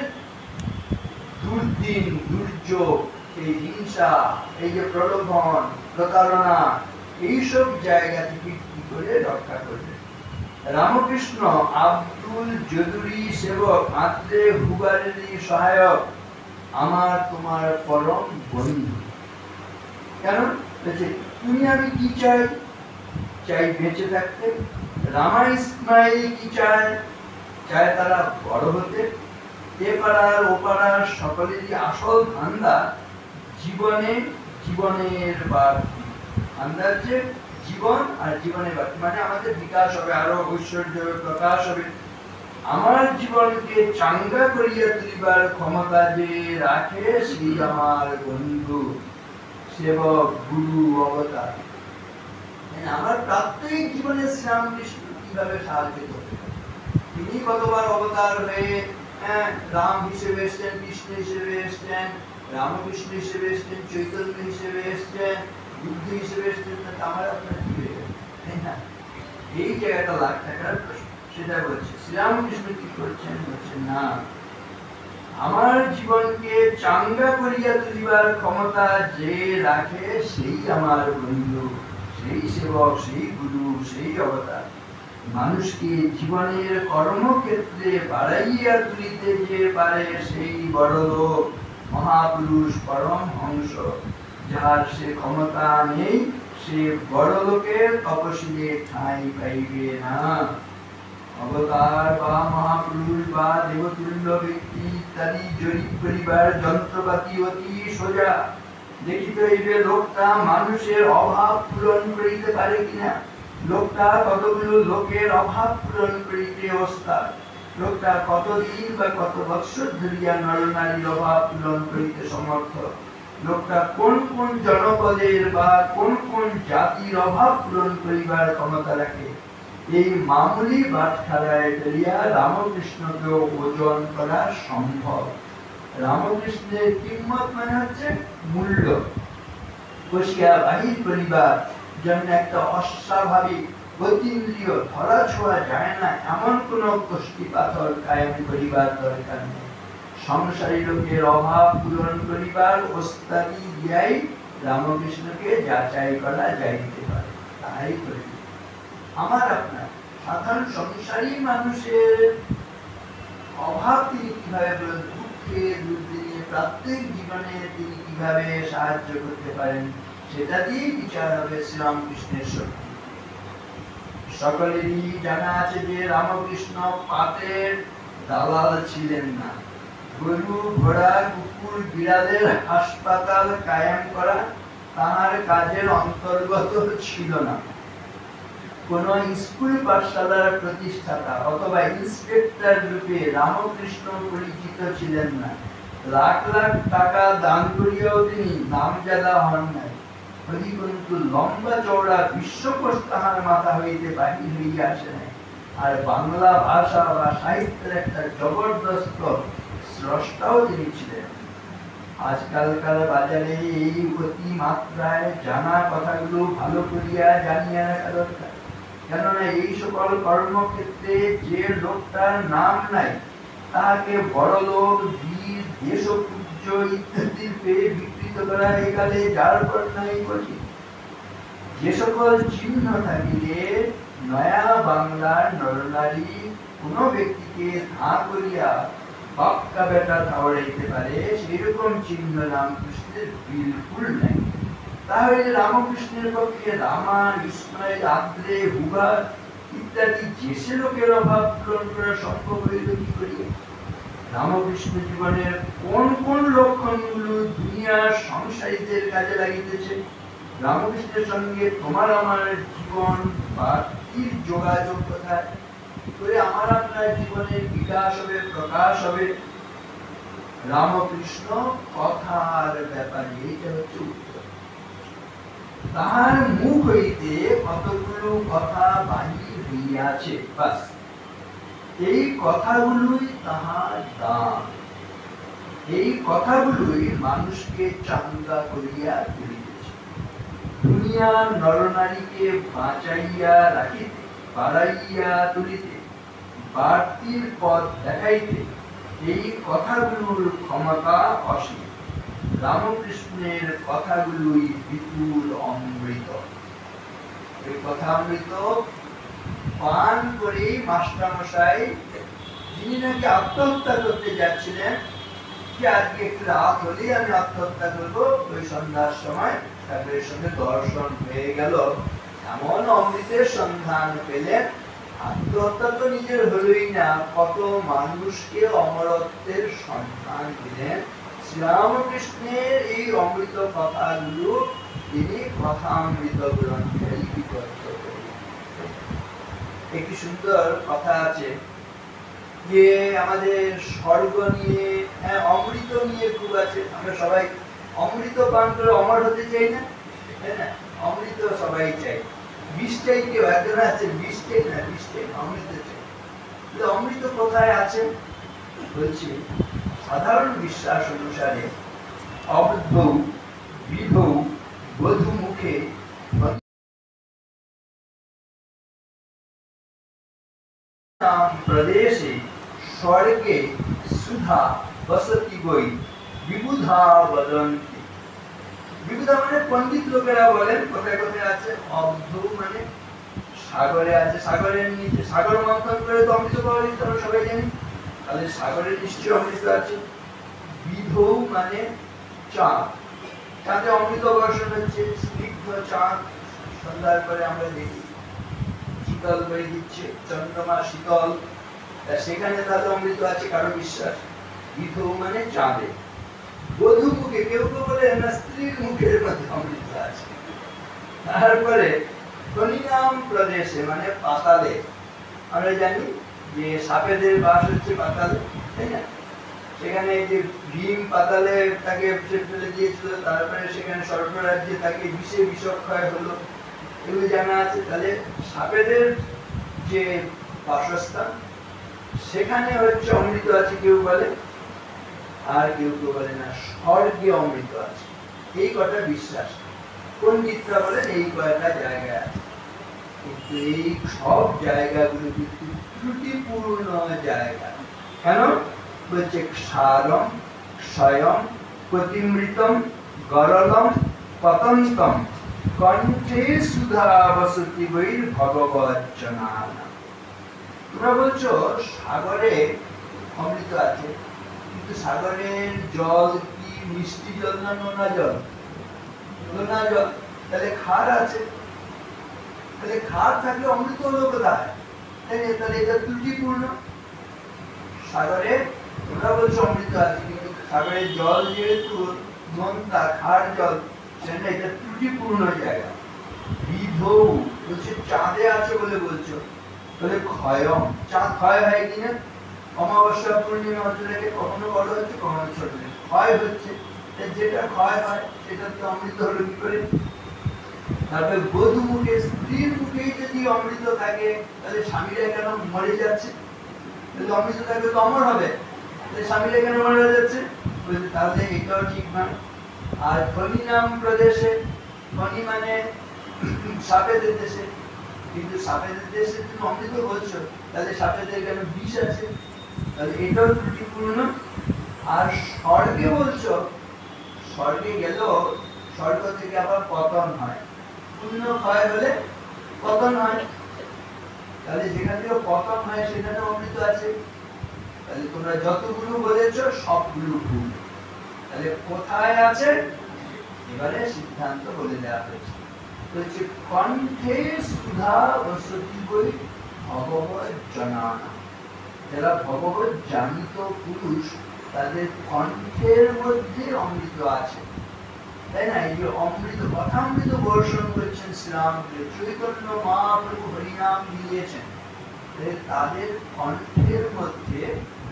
দুর্দিন, দুর্যোগ, এই হিংসা, এই যে প্রলোভন, প্রতারণা, এইসব জায়গা থেকে কি করে রক্ষা করবে। রামকৃষ্ণ আব্দুল জদুরি সেবক, আত্রে হুবারেরই সহায়ক, আমার তোমার পরম বন্ধু। কেন বলছে? তুমি আমি কি চাই? চাই বেঁচে থাকতে। রামা ইসমাইল কি চায়? চায় তারা বড় হতে। এ পাড়ার ও পাড়ার সকলেরই আসল ধান্দা জীবনের বাড়তি। ধান্দা হচ্ছে জীবন আর জীবনের বাড়তি, মানে আমাদের বিকাশ হবে, আরো ঐশ্বর্য প্রকাশ হবে। আমার জীবনকে চাঙ্গা করিয়া তুলিবার ক্ষমতা যে রাখে সেই আমার বন্ধু। সেবক, গুরু, অবতার। আমার প্রাত্যহিক জীবনে শ্রীরামকৃষ্ণ কিভাবে সাহায্য করতে পারে? তিনি কতবার অবতার হয়ে রাম হিসেবে এসছেন, কৃষ্ণ হিসেবে এসছেন, রামকৃষ্ণ হিসেবে এসছেন, চৈতন্য হিসেবে এসছেন, বুদ্ধ হিসেবে এসছেন, আমার আপনার কি হয়ে গেল, তাই না? এই জায়গাটা লাখ টাকার প্রশ্ন। সেটা বলছে শ্রীরামকৃষ্ণ কি করছেন, বলছেন না, আমার জীবনকে চাঙ্গা করিয়া তুলিবার ক্ষমতা যে রাখে সেই আমার বন্ধু, সেই সেবক, সেই গুরু, সেই অবতার। মানুষকে জীবনের কর্মক্ষেত্রে বাড়াইয়া তুলিতে যে পারে সেই বড় লোক, মহাপুরুষ, পরমহংস। যার সে ক্ষমতা নেই সে বড় লোকের তপশিলে ঠাঁই পাইবে না। অবতার বা মহাপুরুষ বা দেবতুল্য ব্যক্তি ইত্যাদি জরিপ করিবার যন্ত্রপাতি অতি সোজা। দেখিতে হইবে লোকটা মানুষের অভাব পূরণ করিতে পারে কিনা, লোকটা কতগুলো লোকের অভাব পূরণ করিতে ওস্তাদ, লোকটা কতদিন বা কত বৎসর ধরিয়া নরনারীর অভাব পূরণ করিতে সমর্থ, লোকটা কোন কোন জনপদের বা কোন কোন জাতির অভাব পূরণ করিবার ক্ষমতা রাখে। এই মামুলি বাটখারায় ফেলিয়া রামকৃষ্ণকে ওজন করা সম্ভব। রামকৃষ্ণের কিম্মত মানে হচ্ছে মূল্য। বসিয়া বাহির করিবার জন্য একটা অস্বাভাবিক অতীন্দ্রিয় ধরা ছোঁয়া যায় না এমন কোন কষ্টি পাথর কায়েম করিবার দরকার নেই। সংসারী লোকের অভাব পূরণ করিবার ওস্তাদি দিয়াই রামকৃষ্ণকে যাচাই করা যাইতে পারে, তাই করি। আমার আপনার সাধারণ সংসারী মানুষের অভাব তিনি কিভাবে, দুঃখে দুর্দিনে প্রাত্যহিক জীবনে তিনি কিভাবে সাহায্য করতে পারেন, সেটা দিয়েই বিচার হবে শ্রীরামকৃষ্ণের শক্তি। সকলেরই জানা আছে যে রামকৃষ্ণ পাতের দালাল ছিলেন না। গরু, ঘোড়া, কুকুর, বিড়ালের হাসপাতাল কায়েম করা তাহার কাজের অন্তর্গত ছিল না। কোন স্কুল পাঠশালার প্রতিষ্ঠাতা অথবা ইন্সপেক্টর রূপে রামকৃষ্ণ পরিচিত ছিলেন না। লাখ লাখ টাকা দান করিয়াও তিনি নামজাদা হন নাই। কিন্তু লম্বা চওড়া বিশ্বকোষ তাহার মাথা হইতে বাহির হইয়া আসে নাই। আর বাংলা ভাষা বা সাহিত্যের একটা জবরদস্ত স্রষ্টাও তিনি ছিলেন। আজকালকার বাজারে এই অতি মাত্রায় জানা কথাগুলো ভালো করিয়া জানিয়া রাখা দরকার। কেননা এই সকল কর্মক্ষেত্রে যে লোকটার নাম নাই তাহাকে বড় লোক, বীর, দেশপূজ্য ইত্যাদির পেয়ে বিকৃত করা একালে যার পর নাই কঠিন। যে সকল চিহ্ন থাকিলে নয়া বাংলার নরনারী কোন ব্যক্তিকে ধা করিয়া বাক্কা বেটা ধাওয়াইতে পারে, সেরকম চিহ্ন রামকৃষ্ণের বিলকুল নাই। তাহলে রামকৃষ্ণের পক্ষে রামা, ইসমাইল, আদ্রে, হুবা ইত্যাদি যে লোকের অভাব পূরণ করা সম্ভব হইল কি করিয়া? রামকৃষ্ণ জীবনের কোন কোন লক্ষণগুলো দুনিয়ার সংসারীদের কাজে লাগিতেছে? রামকৃষ্ণের সঙ্গে তোমার আমার জীবন বা যোগাযোগ কোথায়? করে আমার আপনার জীবনের বিকাশ হবে, প্রকাশ হবে রামকৃষ্ণ কথার ব্যাপারে। এইটা হচ্ছে উত্তর। তাহার মুখ হইতে কতগুলো কথা বাহির হইয়াছে, বাস এই কথাগুলোই তাহার দান। এই কথাগুলোই মানুষকে চাঙ্গা করিয়া তুলিতেছে। দুনিয়ার নরনারীকে বাঁচাইয়া রাখিতে, বাড়াইয়া তুলিতে, বাড়তির পথ দেখাইতে এই কথাগুলোর ক্ষমতা অসীম। রামকৃষ্ণের কথাগুলোই বিপুল অমৃত। এই কথা অমৃত পান করে মাস্টারমশাই, যিনি নাকি আত্মহত্যা করতে যাচ্ছিলেন, যে আজকে একটু রাত হলেই আমি আত্মহত্যা করবো, ওই সন্ধ্যার সময় ঠাকুরের সঙ্গে দর্শন হয়ে গেল, এমন অমৃতের সন্ধান পেলেন। আত্মহত্যা তো নিজের হলোই না, কত মানুষকে অমরত্বের সন্ধান দিলেন। শ্রীরামকৃষ্ণের এই অমৃত কথাগুলো তিনি কথামৃত গ্রন্থে লিপিবদ্ধ করেন। একটি সুন্দর কথা আছে যে আমাদের স্বর্গ নিয়ে, অমৃত নিয়ে খুব আছে। আমরা সবাই অমৃত পান করে অমর হতে চাই না, তাই না? অমৃত সবাই চাই, বিষ চাই, কেউ একজন আছে বিষ চাই না, বিষ চাই, অমৃত চাই। অমৃত কোথায় আছে? বলছি সাধারণ বিশ্বাস অনুসারে অবধৌ বিধৌ বধূ মুখে প্রদেশে স্বর্গে সুধা বসতি বই বিবুধা বদন্তি। বিবুধা মানে পণ্ডিত লোকেরা বলেন কোথায় কোথায় আছে। অবধৌ মানে সাগরে আছে, সাগরের নিচে, সাগর মন্থন করে তো অমৃত পাওয়া যেত, আমরা সবাই জানি, তাহলে সাগরের নিশ্চয় অমৃত আছে। বিধৌ মানে চাঁদ, চাঁদে অমৃত বর্ষণ হচ্ছে, স্নিগ্ধ চাঁদ সন্ধ্যার পরে আমরা দেখি শীতল করে দিচ্ছে, চন্দ্রমা শীতল, সেখানে তাহলে অমৃত আছে কারো বিশ্বাস। বিধৌ মানে চাঁদে। বধূ মুখে, কেউ কেউ বলে না স্ত্রীর মুখের মধ্যে অমৃত আছে। তারপরে কনিনাম প্রদেশে মানে পাতালে, আমরা জানি যে সাপেদের বাস হচ্ছে পাতালে, তাই না? সেখানে যে ভীম পাতালে তাকে ফেলে দিয়েছিল, তারপরে সেখানে সর্বরাজ্যে তাকে বিষে বিষক্ষয় হলো, এগুলো জানা আছে। তাহলে সাপেদের যে বাসস্থান সেখানে হচ্ছে অমৃত আছে কেউ বলে, আর কেউ কেউ বলে না স্বর্গে অমৃত আছে। এই কটা বিশ্বাস পণ্ডিতরা বলেন, এই কয়টা জায়গা আছে। কিন্তু এই সব জায়গাগুলো কিন্তু ত্রুটিপূর্ণ জায়গা। কেন? বলছে ক্ষারম স্বয়ং প্রতিমৃতম গরলম পতন্তম কণ্ঠে সুধা বসতি বৈর ভগবজ্জনা। তোমরা বলছো সাগরে অমৃত আছে, কিন্তু সাগরের জল কি মিষ্টি জল না নোনা জল? নোনা জল। তাহলে ক্ষার আছে, তাহলে ক্ষার থাকলে অমৃত হলো কোথায়? তাহলে এটা ত্রুটিপূর্ণ। সাগরে তোমরা বলছো অমৃত আছে, কিন্তু সাগরের জল যেহেতু নোনতা ক্ষার জল, সেটা এটা ত্রুটিপূর্ণ জায়গা। বিধৌ বলছে চাঁদে আছে বলে বলছো, তাহলে ক্ষয়ম, চাঁদ ক্ষয় হয় কিনা? অমাবস্যা পূর্ণিমা অঞ্চলে কখনো বড় হচ্ছে, কখনো ছোট হচ্ছে, ক্ষয় হচ্ছে। যেটা ক্ষয় হয় সেটা তো অমৃত হলো কি করে? তারপরে বধূ মুখে, স্ত্রীর মুখেই যদি অমৃত থাকে, তাহলে স্বামীরা কেন মরে যাচ্ছে? যদি অমৃত থাকলে তো অমর হবে, তাহলে স্বামীরা কেন মরে যাচ্ছে? তাহলে এটাও ঠিক নয়। আর কনিনাম প্রদেশে, কনি মানে সাপেদের দেশে, কিন্তু সাপেদের দেশে তুমি অমৃত বলছো, তাহলে সাপেদের কেন বিষ আছে? তাহলে এটাও ত্রুটিপূর্ণ। আর স্বর্গে বলছো, স্বর্গে গেল, স্বর্গ থেকে আবার পতন হয়, পুণ্য ক্ষয় হলে পতন হয়, তাহলে যেখান থেকে পতন হয় সেখানে অমৃত আছে। তাহলে তোমরা যতগুলো বলেছো সবগুলো ভুল। তাহলে কোথায় আছে এবারে সিদ্ধান্ত বলে দেওয়া হয়েছে। বলছে কণ্ঠে সুধা বসতি বৈ ভগবৎ জনানা। যারা ভগবৎ জানিত পুরুষ, তাদের কণ্ঠের মধ্যে অমৃত আছে, তাই না? এই যে অমৃত, কথামৃত বর্ষণ করেছেন শ্রীরামকে, চৈতন্য মহাপ্রভু হরিনাম দিয়েছেন, তাদের কণ্ঠের মধ্যে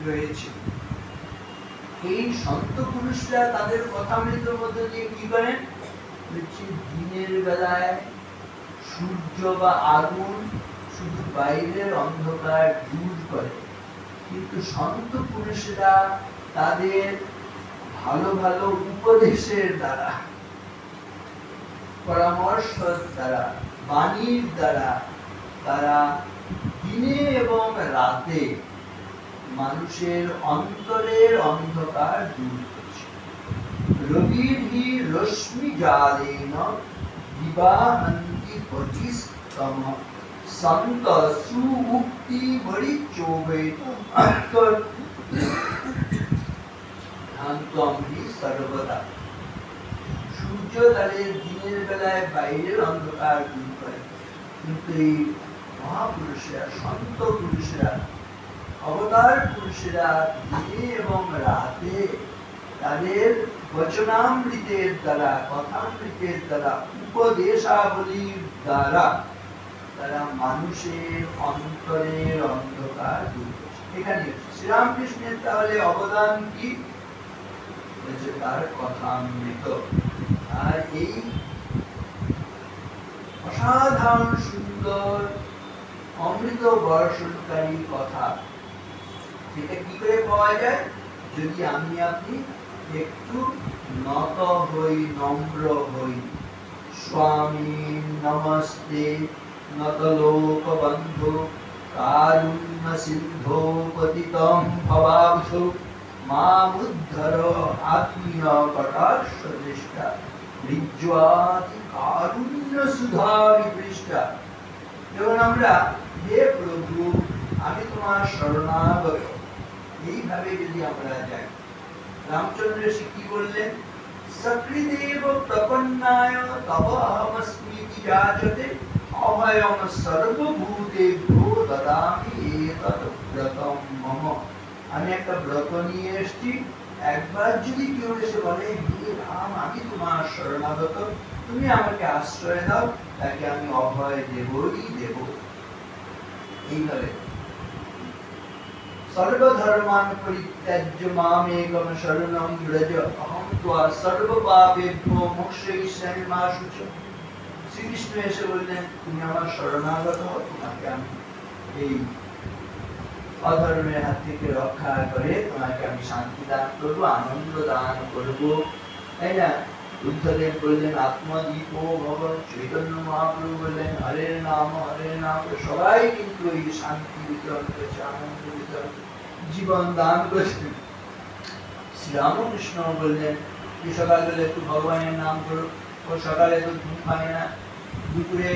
রয়েছে। এই সন্ত পুরুষরা তাদের কথামৃতের মধ্যে দিয়ে কি করেন? দিনের বেলায় সূর্য বা আগুন শুধু বাইরের অন্ধকার দূর করে, কিন্তু সন্ত পুরুষরা তাদের ভালো ভালো উপদেশের দ্বারা, পরামর্শ দ্বারা, বাণীর দ্বারা তারা দিনে এবং রাতে মানুষের অন্তরের অন্ধকার দূর করছে। রবির হি রশ্মি জালেন দিবান্তি পতিস্তম সন্ত সুউক্তি মরিচোবে অন্তর্ধান্তম হি সর্বদা। সূর্য তাদের দিনের বেলায় বাইরের অন্ধকার দূর করে, কিন্তু এই মহাপুরুষেরা, সন্ত পুরুষেরা, অবতার পুরুষেরা দিনে এবং রাতে তাদের বচনামৃতের দ্বারা, কথামৃতের দ্বারা, উপদেশাবলীর দ্বারা তারা মানুষের অন্তরের অন্ধকার দূর করছে। এখানে শ্রীরামকৃষ্ণের তাহলে অবদান কি? হচ্ছে তার কথামৃত। আর এই অসাধারণ সুন্দর অমৃত বর্ষণকারী কথা, সেটা কি করে পাওয়া যায়? যদি আমি আপনি একটু নত হই, নম্র হই। স্বামী নমস্তে নতলোক বন্ধু কারুণ্য সিন্ধো পতিতং ভবাবধু মামুদ্ধর আত্মীয় কটাক্ষ দৃষ্টা ঋজ্বাতি কারুণ্য সুধা বিপৃষ্টা। যখন আমরা হে প্রভু আমি তোমার শরণাগত, এইভাবে যদি আমরা যাই, রামচন্দ্র ঋষি কি বললেন? সকৃদেব প্রপন্নায় তব অহমস্মিতি যাচতে অভয়ম সর্বভূতেভ্যো দদামি এতৎ ব্রতম মম। আমি একটা ব্রত নিয়ে এসেছি, একবার যদি কেউ এসে বলে হে রাম আমি তোমার শরণাগত, তুমি আমাকে আশ্রয় দাও, তাকে আমি অভয় দেবই দেব। এইভাবে সর্বধর্মান পরিত্যাজ্য মামেকম শরণং ব্রজ অহং ত্বা সর্বপাপেভ্যো মোক্ষয়িষ্যামি মা শুচ। শ্রীকৃষ্ণ এসে বললেন তুমি আমার শরণাগত হও, তোমাকে আমি এই অধর্মের হাত থেকে রক্ষা করে তোমাকে আমি শান্তি দান করবো, আনন্দ দান করবো, তাই না? বুদ্ধদেব বললেন আত্মদীপ ভব, চৈতন্য মহাপ্রভু বললেন হরে নাম, সবাই কিন্তু এই শান্তি বিতরণ করেছে, আনন্দ বিতরণ, জীবন দান করেছেন। শ্রীরামকৃষ্ণ বললেন যে সকালবেলা একটু ভগবানের নাম করো, ও সকালে তো ঘুম পায় না, দুপুরে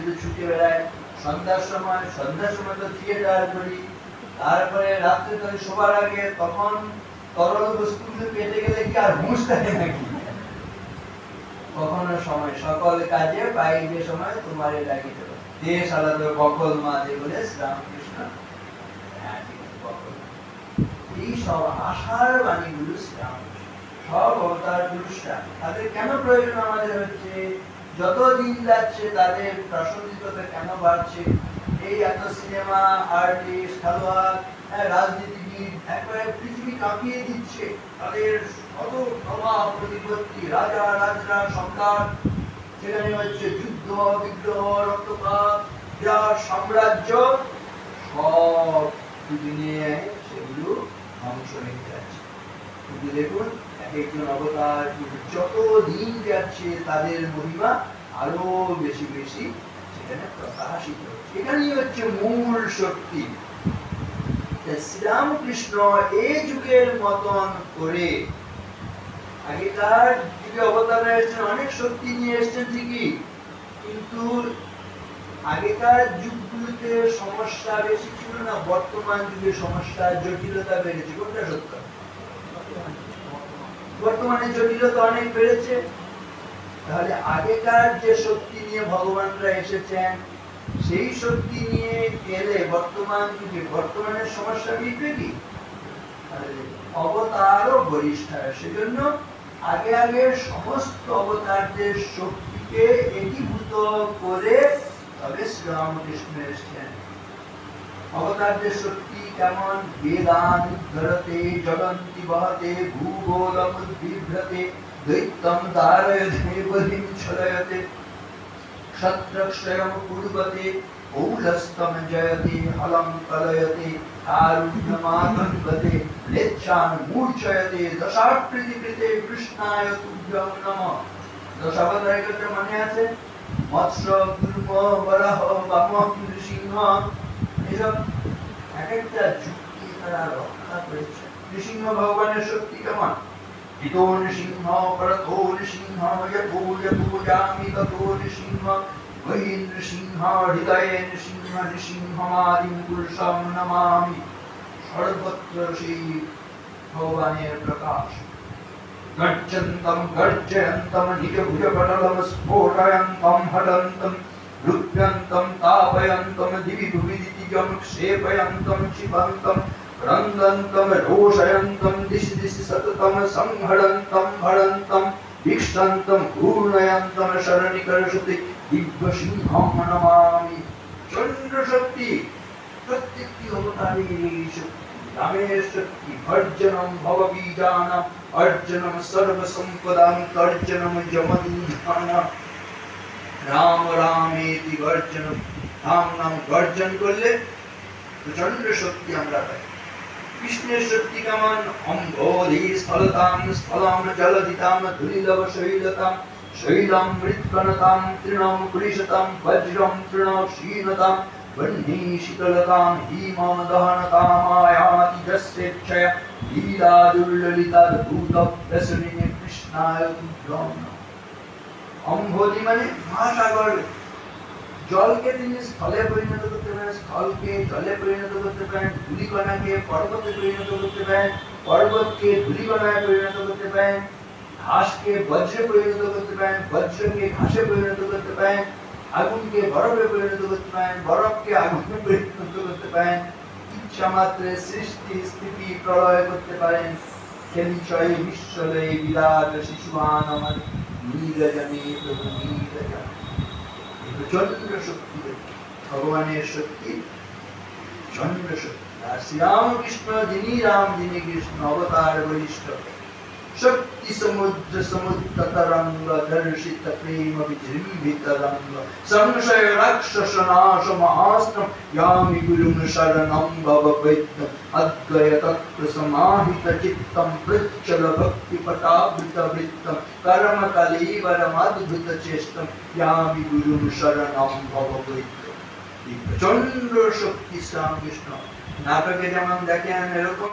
তো ছুটে বেড়ায়, সন্ধ্যার সময় তো থিয়েটার করি, তারপরে রাত্রে তো শোবার আগে তখন তরল বস্তুগুলো পেটে গেলে কি আর হুঁশ থাকে নাকি? কখনো সময় সকল কাজে পাইবে সময় তোমারে ডাকিতে দেশ আলাদা বকল মাঝে বলে শ্রীরামকৃষ্ণ। এই সব আশার বাণীগুলো শ্রীরামকৃষ্ণ, সব অবতার পুরুষরা, তাদের কেন প্রয়োজন আমাদের হচ্ছে? যত দিন যাচ্ছে তাদের প্রাসঙ্গিকতা কেন বাড়ছে? এই এত সিনেমা, আর্টিস্ট, খেলোয়াড়, রাজনীতিবিদ একবারে পৃথিবী কাঁপিয়ে দিচ্ছে, তাদের কত প্রভাব প্রতিপত্তি, রাজা রাজরা সম্রাট, সেখানে হচ্ছে যুদ্ধ বিগ্রহ রক্তপাত, বিরাট সাম্রাজ্য, সব দিনে সেগুলো ধ্বংস হয়ে যাচ্ছে। কিন্তু দেখুন এক একজন অবতার যত দিন যাচ্ছে তাদের মহিমা আরো বেশি বেশি সেখানে প্রকাশিত হচ্ছে। এখানেই হচ্ছে মূল শক্তি। শ্রীরামকৃষ্ণ এই যুগের মতন করে, আগেকার যুগে অবতার এসেছেন, অনেক শক্তি নিয়ে এসেছেন ঠিকই, কিন্তু আগেকার যুগগুলোতে সমস্যা বেশি ছিল না, বর্তমান যুগে সমস্যা জটিলতা বেড়েছে। কোনটা সত্য? বর্তমানে জটিলতা অনেক বেড়েছে। তাহলে আগেকার যে শক্তি নিয়ে ভগবানরা এসেছেন, সেই শক্তি নিয়ে গেলে বর্তমান যুগে বর্তমানের সমস্যা মিটবে কি? অবতারও বরিষ্ঠ, সেজন্য আগে আগে সমস্ত অবতারদের শক্তিকে একীভূত করে তবে শ্রীরামকৃষ্ণ এসেছেন। অবতারদের শক্তি কেমন? বেদান উদ্ধরতে জগন্তি বহতে ভূগোলম উদ্বিভ্রতে দৈত্যম দারয়তে বলিম ছলয়তে শত্রুক্ষয়ম পূর্বতে ঔলস্তম জয়তে হলম কলয়তে কারুণ্যমাতন্বতে লেচ্ছান মূর্ছয়তে দশাকৃতিকৃতে কৃষ্ণায় তুভ্যং নমঃ। দশাবতারের কথা মনে আছে? মৎস্য, কুর্ম, বরাহ, বামন, নৃসিংহ, এসব এক একটা যুক্তি তারা রক্ষা করেছে। নৃসিংহ ভগবানের শক্তি কেমন? হিতো নৃসিংহ পরতো নৃসিংহ যতো যপূজামি ততো নৃসিংহ মহি নৃসিংহ হৃদয়ে নৃসিংহ নৃসিংহমাদিম পুরুষম নমামি। সর্বত্র সেই ভগবানের প্রকাশ। গর্জন্তম গর্জয়ন্তম নিজ ভুজপটলম স্ফোটয়ন্তম হটন্তম রুদ্রন্তম তাপয়ন্তম দিবি ভুবি দিতিজম ক্ষেপয়ন্তম ক্ষিপন্তম রন্দন্তম রোষয়ন্তম দিশি দিশি সততম সংহরন্তম হরন্তম বিক্ষন্তম ঘূর্ণয়ন্তম শরণিকরসতি দিব্য সিংহম নমামি। চন্দ্র শক্তি, প্রত্যেকটি অবতারের এই শক্তি। रामेण शक्ति भर्जनं भवबीजानां अर्जनं सर्वसम्पदां तर्जनं यमदूतानां राम रामेति गर्जनं राम नाम गर्जन করলে প্রচন্ড শক্তি আমরা পাই। কৃষ্ণের শক্তি কেমন? অম্বোধি স্থলতাম স্থলাম জলদিতাম ধুলিলব শৈলতাম শৈলম মৃৎকণতাম তৃণম কুলিশতাম বজ্রম তৃণশীলতাম বহ্নি শীতলতাম হিমম দহনতাম আয়াতি যস্যেচ্ছয় লীলা দুর্ললিতা ভূত রসনে কৃষ্ণায় তুভ্যং। অম্বোধি মানে মহাসাগর, জলকে তিনি স্থলে পরিণত করতে পারেন, স্থলকে জলে পরিণত করতে পারেন, ধূলিকণাকে পর্বতে পরিণত করতে পারেন, পর্বতকে ধূলিকণায় পরিণত করতে পারেন, ঘাসকে বজ্রে পরিণত করতে পারেন, বজ্রকে ঘাসে পরিণত করতে পারেন, আগুনকে বরফে পরিণত করতে পারেন, বরফকে আগুনে পরিণত করতে পারেন, ইচ্ছা মাত্রে সৃষ্টি স্থিতি প্রলয় করতে পারেন। খেলিচয় বিশ্বলয়ে বিরাট শিশুয়ান আমার নীলজনে প্রভু নীলজন। প্রচন্ড শক্তি ভগবানের শক্তি, প্রচন্ড শক্তি। আর শ্রীরামকৃষ্ণ যিনি রাম যিনি কৃষ্ণ অবতার বলিষ্ঠ, শক্তি সমুদ্র সমুদ্রতরঙ্গ দর্শিত প্রেম বিজৃম্ভিতরঙ্গ সংশয় রাক্ষস নাশ মহাস্ত্রম यामि गुरुं शरणं भव वैद्यं अद्वय तत्त्व समाहित चित्तं प्रज्वल भक्ति पटावृत वृत्तं कर्म कलेवरम् अद्भुत चेष्टं यामि गुरुं शरणं भव वैद्यं। प्रचंड शक्ति श्रीरामकृष्ण नाटके যেমন দেখেন এরকম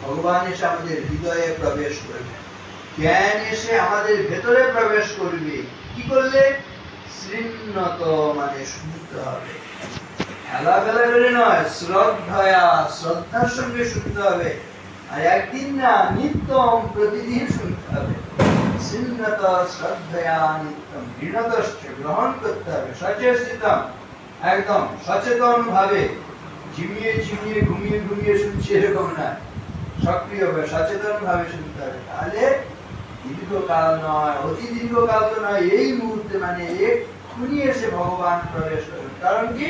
ভগবান এসে আমাদের হৃদয়ে প্রবেশ করবে, জ্ঞান এসে আমাদের ভেতরে প্রবেশ করবে। কি করলে? শৃণ্যত মানে শুনতে হবে, খেলা ফেলা করে নয়, শ্রদ্ধয়া শ্রদ্ধার সঙ্গে শুনতে হবে। আর একদিন না, নিত্যম প্রতিদিন শুনতে হবে। শৃণ্যত শ্রদ্ধয়া নিত্যম দৃঢ়তশ্চ গ্রহণ করতে হবে, সচেতন একদম সচেতন ভাবে, ঝিমিয়ে ঝিমিয়ে ঘুমিয়ে ঘুমিয়ে শুনছি এরকম না, সক্রিয়ভাবে সচেতন ভাবে শুনতে হবে। তাহলে দীর্ঘকাল নয়, অতি দীর্ঘকাল তো নয়, এই মুহূর্তে মানে এক্ষুনি এসে ভগবান প্রবেশ করবেন। কারণ কি?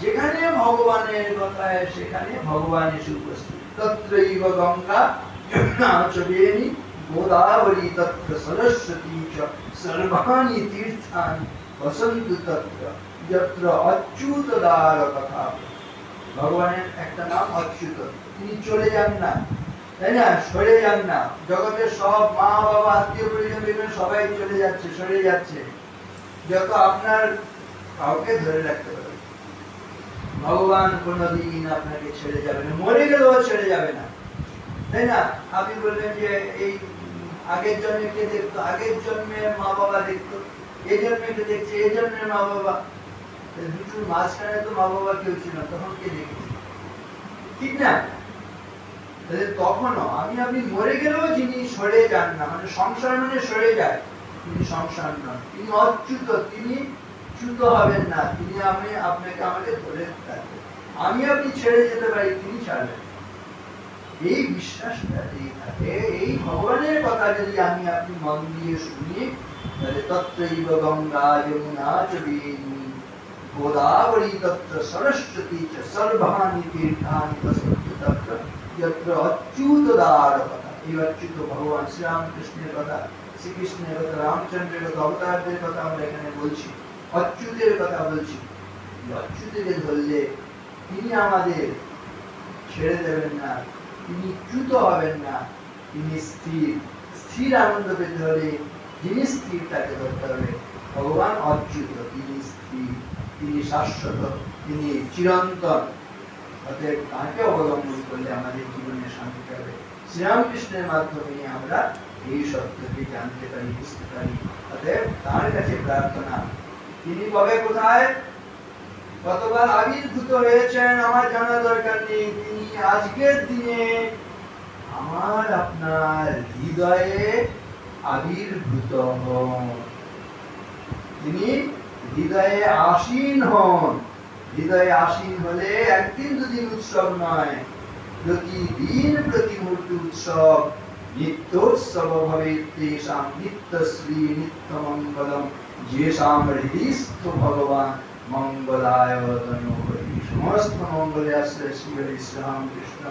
যেখানে ভগবানের কথা সেখানে ভগবান এসে উপস্থিত। তত্রৈব গঙ্গা যমুনা চ বেনী গোদাবরী তত্র সরস্বতী চ সর্বাণি তীর্থানি বসন্তু তত্র যত্র অচ্যুতদার কথা। ভগবানের একটা নাম অচ্যুত, তিনি চলে যান না, তাই না, সরে যান না। জগতের সব মা বাবা আত্মীয় পরিজন দেখবেন সবাই চলে যাচ্ছে, সরে যাচ্ছে, যত আপনার কাউকে ধরে রাখতে পারবে। ভগবান কোনদিন আপনাকে ছেড়ে যাবে না, মরে গেলেও ছেড়ে যাবে না, তাই না? আপনি বলবেন যে এই আগের জন্মে কে দেখতো, আগের জন্মে মা বাবা দেখতো, এই জন্মে কে দেখছে, এই জন্মের মা বাবা, দুটোর মাঝখানে তো মা বাবা কেউ ছিল না, তখন কে দেখেছে? ঠিক না? তখনও আপনি মরে গেলেও যিনি সরে যান না, মানে সংসার মানে সরে যায়, তিনি সংসার নন, তিনি অচ্যুত, তিনি চ্যুত হবেন না, তিনি আপনাকে আমাকে ধরে রাখবেন। আপনি ছেড়ে যেতে পারি, তিনি ছাড়বেন। এই বিশ্বাসটা যদি থাকে, এই ভগবানের কথা যদি আপনি মন দিয়ে শুনি, তাহলে তত্রৈব গঙ্গা যমুনা চ বেনী গোদাবরী তত্র সরস্বতী চ সর্বাণি তীর্থানি বসন্তু তত্র যত্র অচ্যুতদার কথা। এই অচ্যুত ভগবান শ্রীরামকৃষ্ণের কথা, শ্রীকৃষ্ণের কথা, রামচন্দ্রের কথা, অবতারদের কথা আমরা এখানে বলছি, অচ্যুতের কথা বলছি। অচ্যুতকে ধরলে তিনি আমাদের ছেড়ে দেবেন না, তিনি চ্যুত হবেন না, তিনি স্থির। স্থির আনন্দ পেতে হলে যিনি স্থির তাকে ধরতে হবে। ভগবান অচ্যুত, তিনি স্থির, তিনি শাশ্বত, তিনি চিরন্তন। অতএব তাকে অবলম্বন করলে আমাদের জীবনে শান্তি হবে। শ্রীরামকৃষ্ণের মাধ্যমে আমরা এই সত্যকে জানতে পারি, বুঝতে পারি। অতএব তার কাছে প্রার্থনা, তিনি কবে কোথায় কতবার আবির্ভূত হয়েছেন আমার জানা দরকার নেই, তিনি আজকের দিনে আমার আপনার হৃদয়ে আবির্ভূত হন, তিনি হৃদয়ে আসীন হন। হৃদয়ে আসীন হলে একদিন দুদিন উৎসব নয়, প্রতিদিন প্রতি মুহূর্তে উৎসব। নিত্যোৎসব ভবেৎ তেষাং নিত্যশ্রী নিত্যমঙ্গলম যেষাং হৃদিস্থ ভগবান মঙ্গলায় তনু হরি। সমস্ত মঙ্গলে আশ্রয় শ্রী হরি শ্রীরামকৃষ্ণ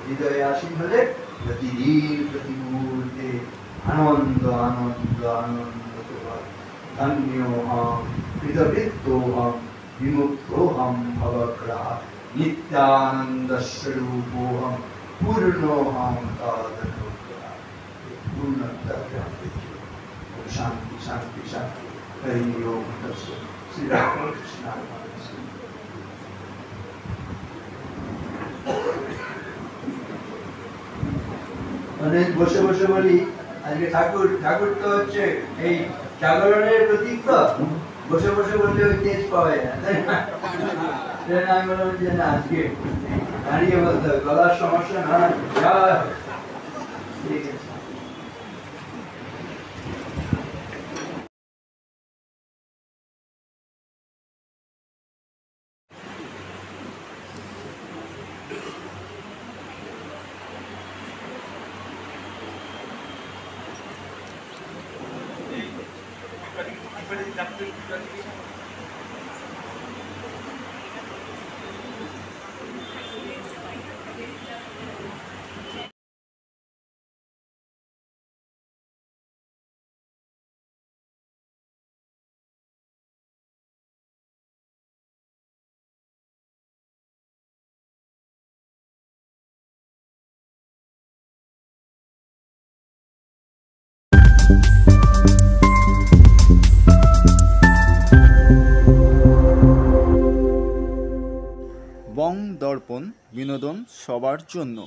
হৃদয়ে আসীন হলে প্রতিদিন প্রতি মুহূর্তে আনন্দ আনন্দ আনন্দ তোমার। ধন্যোহম কৃতবৃত্তোহম বিমুক্তোহম ভবগ্রহাৎ নিত্যানন্দ স্বরূপোহম পূর্ণোহম তদনুগ্রহাৎ। পূর্ণতাকে আমরা শান্তি শান্তি শান্তি। হরি ওম তৎসৎ। শ্রীরামকৃষ্ণ অনেক বসে বসে বলি আজকে ঠাকুর ঠাকুর তো হচ্ছে এই জাগরণের প্রতীক। তো বসে বসে বললে ওই তেজ পাওয়া যায় না, তাই না? আমি বললাম যে না, আজকে দাঁড়িয়ে বলতে হবে, গলার সমস্যা না। ঠিক আছে। বং দর্পণ, বিনোদন সবার জন্য।